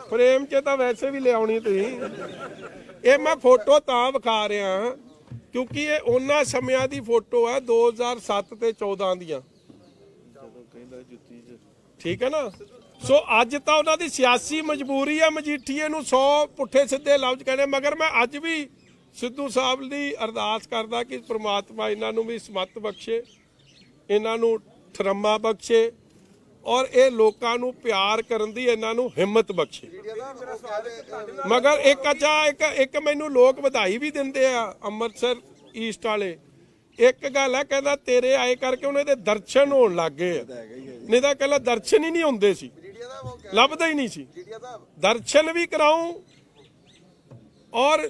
ਫਰੇਮ 'ਚ ਤਾਂ ਵੈਸੇ ਵੀ ਲਿਆਉਣੀ ਤੁਸੀਂ। ਇਹ ਮੈਂ ਫੋਟੋ ਤਾਂ ਵਿਖਾ ਰਿਹਾ ਕਿਉਂਕਿ ਇਹ ਉਹਨਾਂ ਸਮਿਆਂ ਦੀ ਫੋਟੋ ਹੈ, 2007 ਤੇ 14 ਦੀਆਂ। ਠੀਕ ਹੈ ਨਾ? ਸੋ ਅੱਜ ਤਾਂ ਉਹਨਾਂ ਦੀ ਸਿਆਸੀ ਮਜਬੂਰੀ ਆ ਮਜੀਠੀਏ ਨੂੰ 100 ਪੁੱਠੇ ਸਿੱਧੇ ਲਫ਼ਜ਼ ਕਹਿੰਦੇ। ਮਗਰ ਮੈਂ ਅੱਜ ਵੀ ਸਿੱਧੂ ਸਾਹਿਬ ਦੀ ਅਰਦਾਸ ਕਰਦਾ ਕਿ ਪ੍ਰਮਾਤਮਾ ਇਹਨਾਂ ਨੂੰ ਵੀ ਸਮਤ ਬਖਸ਼ੇ, ਇਹਨਾਂ ਨੂੰ ਠਰਮਾ ਬਖਸ਼ੇ, ਔਰ ਇਹ ਲੋਕਾਂ ਨੂੰ ਪਿਆਰ ਕਰਨ ਦੀ ਇਹਨਾਂ ਨੂੰ ਹਿੰਮਤ ਬਖਸ਼ੇ। ਮਗਰ ਇੱਕ ਮੈਨੂੰ ਲੋਕ ਵਧਾਈ ਵੀ ਦਿੰਦੇ ਆ ਅੰਮ੍ਰਿਤਸਰ ਈਸਟ ਵਾਲੇ। ਇੱਕ ਗੱਲ ਹੈ, ਕਹਿੰਦਾ ਤੇਰੇ ਆਏ ਕਰਕੇ ਉਹਨਾਂ ਦੇ ਦਰਸ਼ਨ ਹੋਣ ਲੱਗ ਗਏ ਆ, ਨਹੀਂ ਤਾਂ ਕਹਿੰਦਾ ਦਰਸ਼ਨ ਹੀ ਨਹੀਂ ਹੁੰਦੇ ਸੀ, ਲੱਭਦਾ ਹੀ ਨਹੀਂ ਸੀ। ਦਰਸ਼ਨ ਵੀ ਕਰਾਉਂ ਔਰ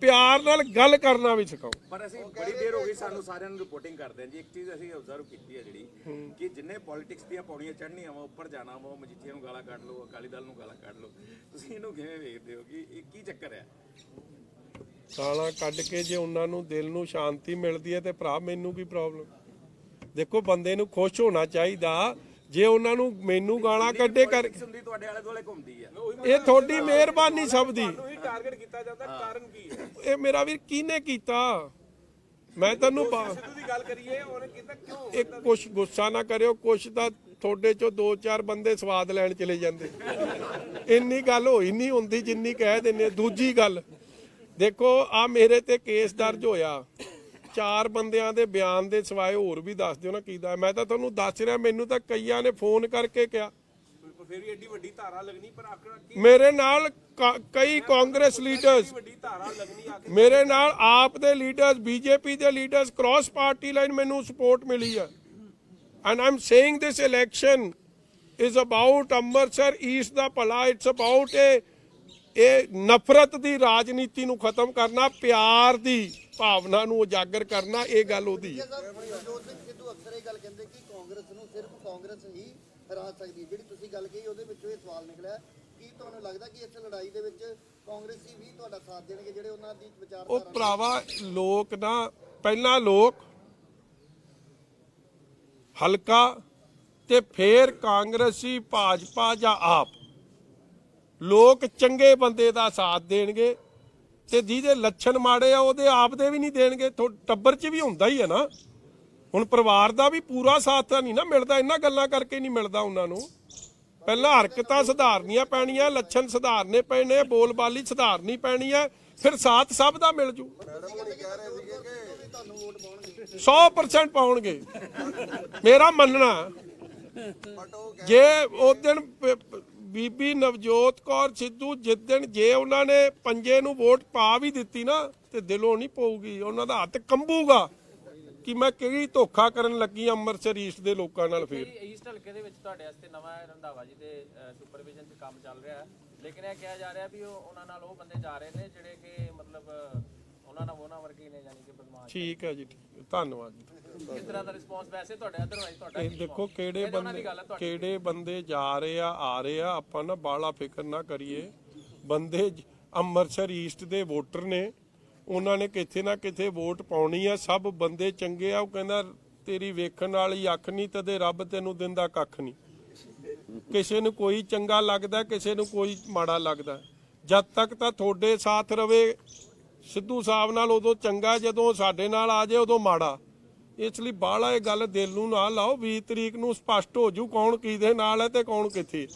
ਪਿਆਰ ਨਾਲ ਗੱਲ ਕਰਨਾ ਵੀ ਸਿਖਾਓ। ਪਰ ਅਸੀਂ ਬੜੀ ਦੇਰ ਹੋ ਗਈ ਸਾਨੂੰ ਸਾਰਿਆਂ ਨੂੰ ਰਿਪੋਰਟਿੰਗ ਕਰਦੇ ਹਾਂ ਜੀ। ਇੱਕ ਚੀਜ਼ ਅਸੀਂ ਆਬਜ਼ਰਵ ਕੀਤੀ ਹੈ ਜਿਹੜੀ ਕਿ ਜਿੰਨੇ ਪੋਲਿਟਿਕਸ ਦੀਆਂ ਪੌੜੀਆਂ ਚੜ੍ਹਨੀਆਂ ਵਾ, ਉੱਪਰ ਜਾਣਾ ਵਾ, ਮਜੀਠੀਆ ਨੂੰ ਗਾਲਾਂ ਕੱਢ ਲਓ, ਅਕਾਲੀ ਦਲ ਨੂੰ ਗਾਲਾਂ ਕੱਢ ਲਓ। ਤੁਸੀਂ ਇਹਨੂੰ ਕਿਵੇਂ ਵੇਖਦੇ ਹੋ ਕਿ ਇਹ ਕੀ ਚੱਕਰ ਹੈ? ਗਾਲਾਂ ਕੱਢ ਕੇ ਜੇ ਉਹਨਾਂ ਨੂੰ ਦਿਲ ਨੂੰ ਸ਼ਾਂਤੀ ਮਿਲਦੀ ਹੈ ਤੇ ਭਰਾ ਮੈਨੂੰ ਕੀ ਪ੍ਰੋਬਲਮ? ਦੇਖੋ ਬੰਦੇ ਨੂੰ ਖੁਸ਼ ਹੋਣਾ ਚਾਹੀਦਾ। ਜੇ ਉਹਨਾਂ ਨੂੰ ਮੈਨੂੰ ਗਾਲਾਂ ਕੱਢੇ ਕਰ, ਤੁਹਾਡੇ ਆਲੇ ਦੁਆਲੇ ਘੁੰਮਦੀ ਹੈ, ਇਹ ਤੁਹਾਡੀ ਮਿਹਰਬਾਨੀ ਸਭ ਦੀ। ਟਾਰਗੇਟ ਕੀਤਾ ਜਾਂਦਾ, ਕਾਰਨ ਕੀ ਹੈ? ਇਹ ਮੇਰਾ ਵੀਰ ਕਿਹਨੇ ਕੀਤਾ? ਮੈਂ ਤੈਨੂੰ ਸਿੱਧੂ ਦੀ ਗੱਲ ਕਰੀਏ, ਉਹਨੇ ਕੀਤਾ ਕਿਉਂ? ਇੱਕ ਕੁਛ ਗੁੱਸਾ ਨਾ ਕਰਿਓ, ਕੁਛ ਤਾਂ ਤੁਹਾਡੇ ਚੋਂ 2-4 ਬੰਦੇ ਸਵਾਦ ਲੈਣ ਚਲੇ ਜਾਂਦੇ। ਇੰਨੀ ਗੱਲ ਹੋਈ ਨਹੀਂ ਹੁੰਦੀ ਜਿੰਨੀ ਕਹਿ ਦਿੰਦੇ। ਦੂਜੀ ਗੱਲ ਦੇਖੋ, ਆ ਮੇਰੇ ਤੇ ਕੇਸ ਦਰਜ ਹੋਇਆ, 4 ਬੰਦਿਆਂ ਦੇ ਬਿਆਨ ਦੇ ਸਿਵਾਏ ਹੋਰ ਵੀ ਦੱਸ ਦਿਓ ਨਾ ਕੀਦਾ। ਮੈਂ ਤਾਂ ਤੁਹਾਨੂੰ ਦੱਸ ਰਿਹਾ, ਮੈਨੂੰ ਤਾਂ ਕਈਆਂ ਨੇ ਫੋਨ ਕਰਕੇ ਕਿਹਾ। ਫਿਰ ਵੀ ਐਡੀ ਵੱਡੀ ਧਾਰਾ ਲੱਗਣੀ, ਪਰ ਆਖਰ ਕੀ ਮੇਰੇ ਨਾਲ ਕਈ ਕਾਂਗਰਸ ਲੀਡਰਸ, ਵੱਡੀ ਧਾਰਾ ਲੱਗਣੀ ਆਖਰ? ਮੇਰੇ ਨਾਲ ਆਪ ਦੇ ਲੀਡਰਸ, ਬੀਜੇਪੀ ਦੇ ਲੀਡਰਸ, ਕ੍ਰਾਸ ਪਾਰਟੀ ਲਾਈਨ ਮੈਨੂੰ ਸਪੋਰਟ ਮਿਲੀ ਹੈ। And I am saying this election is about Amritsar east ਦਾ ਭਲਾ। ਇਟਸ ਅਬਾਊਟ ਇਹ ਨਫ਼ਰਤ ਦੀ ਰਾਜਨੀਤੀ ਨੂੰ ਖਤਮ ਕਰਨਾ, ਪਿਆਰ ਦੀ ਭਾਵਨਾ ਨੂੰ ਉਜਾਗਰ ਕਰਨਾ। ਇਹ ਗੱਲ ਉਹਦੀ ਹੈ। ਨਵਜੋਤ ਸਿੰਘ ਸਿੱਧੂ ਅਕਸਰ ਅੰਦਰ ਇਹ ਗੱਲ ਕਹਿੰਦੇ ਕਿ ਕਾਂਗਰਸ ਨੂੰ ਸਿਰਫ ਕਾਂਗਰਸ ਹੀ ਹਰਾ ਸਕਦੀ ਹੈ। ਜਿਹੜੀ ਤੁਸੀਂ ਗੱਲ ਕਹੀ ਉਹਦੇ ਵਿੱਚੋਂ ਇਹ ਸਵਾਲ ਨਿਕਲਿਆ, ਕੀ ਤੁਹਾਨੂੰ ਲੱਗਦਾ ਕਿ ਇਸ ਲੜਾਈ ਦੇ ਵਿੱਚ ਕਾਂਗਰਸੀ ਵੀ ਤੁਹਾਡਾ ਸਾਥ ਦੇਣਗੇ, ਜਿਹੜੇ ਉਹਨਾਂ ਦੀ ਵਿਚਾਰਧਾਰਾ? ਉਹ ਭਰਾਵਾ ਲੋਕ ਨਾ ਪਹਿਲਾਂ ਲੋਕ ਹਲਕਾ ਤੇ ਫੇਰ ਕਾਂਗਰਸੀ ਭਾਜਪਾ ਜਾਂ ਆਪ ਲੋਕ ਚੰਗੇ ਬੰਦੇ ਦਾ ਸਾਥ ਦੇਣਗੇ ਤੇ ਜਿਹਦੇ ਲੱਛਣ ਮਾੜੇ ਆ ਉਹਦੇ ਆਪ ਦੇ ਵੀ ਨਹੀਂ ਦੇਣਗੇ। ਟੱਬਰ 'ਚ ਵੀ ਹੁੰਦਾ ਹੀ ਹੈ ਨਾ। ਹੁਣ ਪਰਿਵਾਰ ਦਾ ਵੀ ਪੂਰਾ ਸਾਥ ਤਾਂ ਨਹੀਂ ਨਾ ਮਿਲਦਾ, ਇਹਨਾਂ ਗੱਲਾਂ ਕਰਕੇ ਨਹੀਂ ਮਿਲਦਾ ਉਹਨਾਂ ਨੂੰ। ਪਹਿਲਾਂ ਹਰਕਤਾਂ ਸੁਧਾਰਨੀਆਂ ਪੈਣੀਆਂ, ਲੱਛਣ ਸੁਧਾਰਨੇ ਪੈਣੇ, ਬੋਲਬਾਲੀ ਸੁਧਾਰਨੀ ਪੈਣੀ ਹੈ, ਫਿਰ ਸਾਥ ਸਭ ਦਾ ਮਿਲ ਜੂ। 100% ਪਾਉਣਗੇ ਮੇਰਾ ਮੰਨਣਾ। ਜੇ ਉਸ ਦਿਨ ਬੀਬੀ ਨਵਜੋਤ ਕੌਰ ਸਿੱਧੂ ਜਿੱਦਣ ਜੇ ਉਹਨਾਂ ਨੇ ਪੰਜੇ ਨੂੰ ਵੋਟ ਪਾ ਵੀ ਦਿੱਤੀ ਨਾ ਤੇ ਦਿਲੋਂ ਨਹੀਂ ਪਊਗੀ, ਉਹਨਾਂ ਦਾ ਹੱਥ ਕੰਬੂਗਾ ਕਿ ਮੈਂ ਕਿਹੜੀ ਧੋਖਾ ਕਰਨ ਲੱਗੀ ਅੰਮ੍ਰਿਤਸਰ ਈਸਟ ਦੇ ਲੋਕਾਂ ਨਾਲ। ਫਿਰ ਈਸਟ ਹਲਕੇ ਦੇ ਵਿੱਚ ਤੁਹਾਡੇ ਵਾਸਤੇ ਨਵਾਂ ਰੰਧਾਵਾ ਜੀ ਦੇ ਸੁਪਰਵਿਜ਼ਨ 'ਚ ਕੰਮ ਚੱਲ ਰਿਹਾ ਹੈ, ਲੇਕਿਨ ਇਹ ਕਿਹਾ ਜਾ ਰਿਹਾ ਵੀ ਉਹਨਾਂ ਨਾਲ ਉਹ ਬੰਦੇ ਜਾ ਰਹੇ ਨੇ ਜਿਹੜੇ ਕਿ ਮਤਲਬ ਉਹਨਾਂ ਵਰਗੇ ਨੇ, ਯਾਨੀ ਕਿ ਬਦਮਾਸ਼। ਠੀਕ ਹੈ ਜੀ, ਠੀਕ ਹੈ, ਧੰਨਵਾਦ ਜੀ। ਕਿਸ ਤਰ੍ਹਾਂ ਦਾ ਰਿਸਪੌਂਸ ਵੈਸੇ ਤੁਹਾਡੇ ਅਦਰਵਾਈਜ਼ ਤੁਹਾਡਾ ਇਹ ਦੇਖੋ ਕਿਹੜੇ ਬੰਦੇ ਜਾ ਰਹੇ ਆ ਰਹੇ ਆ, ਆਪਾਂ ਨਾ ਬਾਲਾ ਫਿਕਰ ਨਾ ਕਰੀਏ। ਬੰਦੇ ਅੰਮ੍ਰਿਤਸਰ ਈਸਟ ਦੇ ਵੋਟਰ ਨੇ, ਉਹਨਾਂ ਨੇ ਕਿਥੇ ਨਾ ਕਿਥੇ ਵੋਟ ਪਾਉਣੀ ਆ। ਸਭ ਬੰਦੇ ਚੰਗੇ ਆ। ਉਹ ਕਹਿੰਦਾ ਤੇਰੀ ਵੇਖਣ ਵਾਲੀ ਅੱਖ ਨਹੀਂ ਤੇ ਰੱਬ ਤੈਨੂੰ ਦਿੰਦਾ ਕੱਖ ਨਹੀਂ। ਕਿਸੇ ਨੂੰ ਕੋਈ ਚੰਗਾ ਲੱਗਦਾ, ਕਿਸੇ ਨੂੰ ਕੋਈ ਮਾੜਾ ਲੱਗਦਾ। ਜਦ ਤੱਕ ਤਾਂ ਤੁਹਾਡੇ ਸਾਥ ਰਵੇ ਸਿੱਧੂ ਸਾਹਿਬ ਨਾਲ ਉਦੋਂ ਚੰਗਾ, ਜਦੋਂ ਸਾਡੇ ਨਾਲ ਆ ਜਾਏ ਉਦੋਂ ਮਾੜਾ। ਇਸ ਲਈ ਬਾਹਲਾ ਇਹ ਗੱਲ ਦਿਲ ਨੂੰ ਨਾ ਲਾਓ। 20 ਤਰੀਕ ਨੂੰ ਸਪਸ਼ਟ ਹੋ ਜੂ ਕੌਣ ਕਿਹਦੇ ਨਾਲ ਹੈ ਤੇ ਕੌਣ ਕਿੱਥੇ।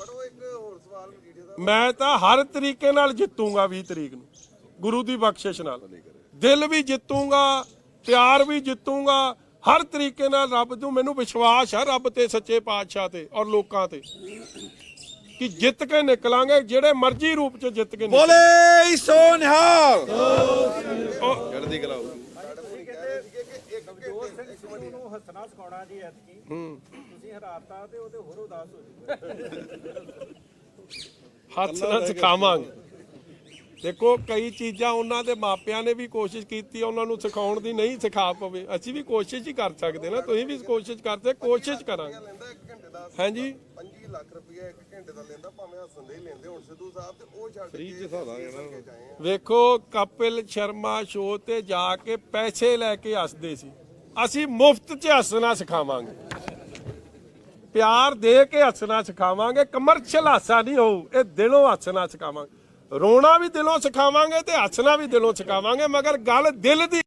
ਮੈਂ ਤਾਂ ਹਰ ਤਰੀਕੇ ਨਾਲ ਜਿੱਤੂਗਾ 20 ਤਰੀਕ ਨੂੰ, ਗੁਰੂ ਦੀ ਬਖਸ਼ਿਸ਼ ਨਾਲ। ਦਿਲ ਵੀ ਜਿੱਤੂਗਾ, ਪਿਆਰ ਵੀ ਜਿੱਤੂਗਾ, ਹਰ ਤਰੀਕੇ ਨਾਲ। ਰੱਬ ਨੂੰ ਮੈਨੂੰ ਵਿਸ਼ਵਾਸ ਹੈ, ਰੱਬ ਤੇ, ਸੱਚੇ ਪਾਤਸ਼ਾਹ ਤੇ ਔਰ ਲੋਕਾਂ ਤੇ, ਕਿ ਜਿੱਤ ਕੇ ਨਿਕਲਾਂਗੇ, ਜਿਹੜੇ ਮਰਜ਼ੀ ਰੂਪ ਚ ਜਿੱਤ ਕੇ। ਬੋਲੇ ਸੋ ਨਿਹਾਲ ਚੜ੍ਹਦੀ ਕਲਾ। ਨੂੰ ਹੱਸਣਾ ਸਿਖਾਉਣਾ ਜੀ ਐਤਕੀ ਤੁਸੀਂ ਹਰਾਤਾ ਤੇ ਉਹਦੇ ਹੋਰ ਉਦਾਸ ਹੋ ਜੂਗਾ। ਹੱਸਣਾ ਸਿਖਾਵਾਂਗੇ। ਦੇਖੋ ਕਈ ਚੀਜ਼ਾਂ ਉਹਨਾਂ ਦੇ ਮਾਪਿਆਂ ਨੇ ਵੀ ਕੋਸ਼ਿਸ਼ ਕੀਤੀ ਉਹਨਾਂ ਨੂੰ ਸਿਖਾਉਣ ਦੀ, ਨਹੀਂ ਸਿਖਾ ਪਵੇ। ਅਸੀਂ ਵੀ ਕੋਸ਼ਿਸ਼ ਹੀ ਕਰ ਸਕਦੇ ਨਾ, ਤੁਸੀਂ ਵੀ ਕੋਸ਼ਿਸ਼ ਕਰਦੇ, ਕੋਸ਼ਿਸ਼ ਕਰਾਂਗੇ। ਹਾਂਜੀ 25 ਲੱਖ ਰੁਪਏ 1 ਘੰਟੇ ਦਾ ਲੈਂਦਾ, ਭਾਵੇਂ ਹੱਸਣ ਦੇ ਹੀ ਲੈਂਦੇ ਹੁਣ ਸਿੱਧੂ ਸਾਹਿਬ, ਤੇ ਉਹ ਛੱਡ ਕੇ ਵੇਖੋ ਕਪਿਲ ਸ਼ਰਮਾ ਸ਼ੋਅ ਤੇ ਜਾ ਕੇ ਪੈਸੇ ਲੈ ਕੇ ਹੱਸਦੇ ਸੀ। ਅਸੀਂ ਮੁਫਤ 'ਚ ਹੱਸਣਾ ਸਿਖਾਵਾਂਗੇ, ਪਿਆਰ ਦੇ ਕੇ ਹੱਸਣਾ ਸਿਖਾਵਾਂਗੇ। ਕਮਰਸ਼ੀਅਲ ਹਾਸਾ ਨਹੀਂ ਹੋਊ, ਇਹ ਦਿਲੋਂ ਹੱਸਣਾ ਸਿਖਾਵਾਂਗੇ। ਰੋਣਾ ਵੀ ਦਿਲੋਂ ਸਿਖਾਵਾਂਗੇ ਤੇ ਹੱਸਣਾ ਵੀ ਦਿਲੋਂ ਸਿਖਾਵਾਂਗੇ, ਮਗਰ ਗੱਲ ਦਿਲ ਦੀ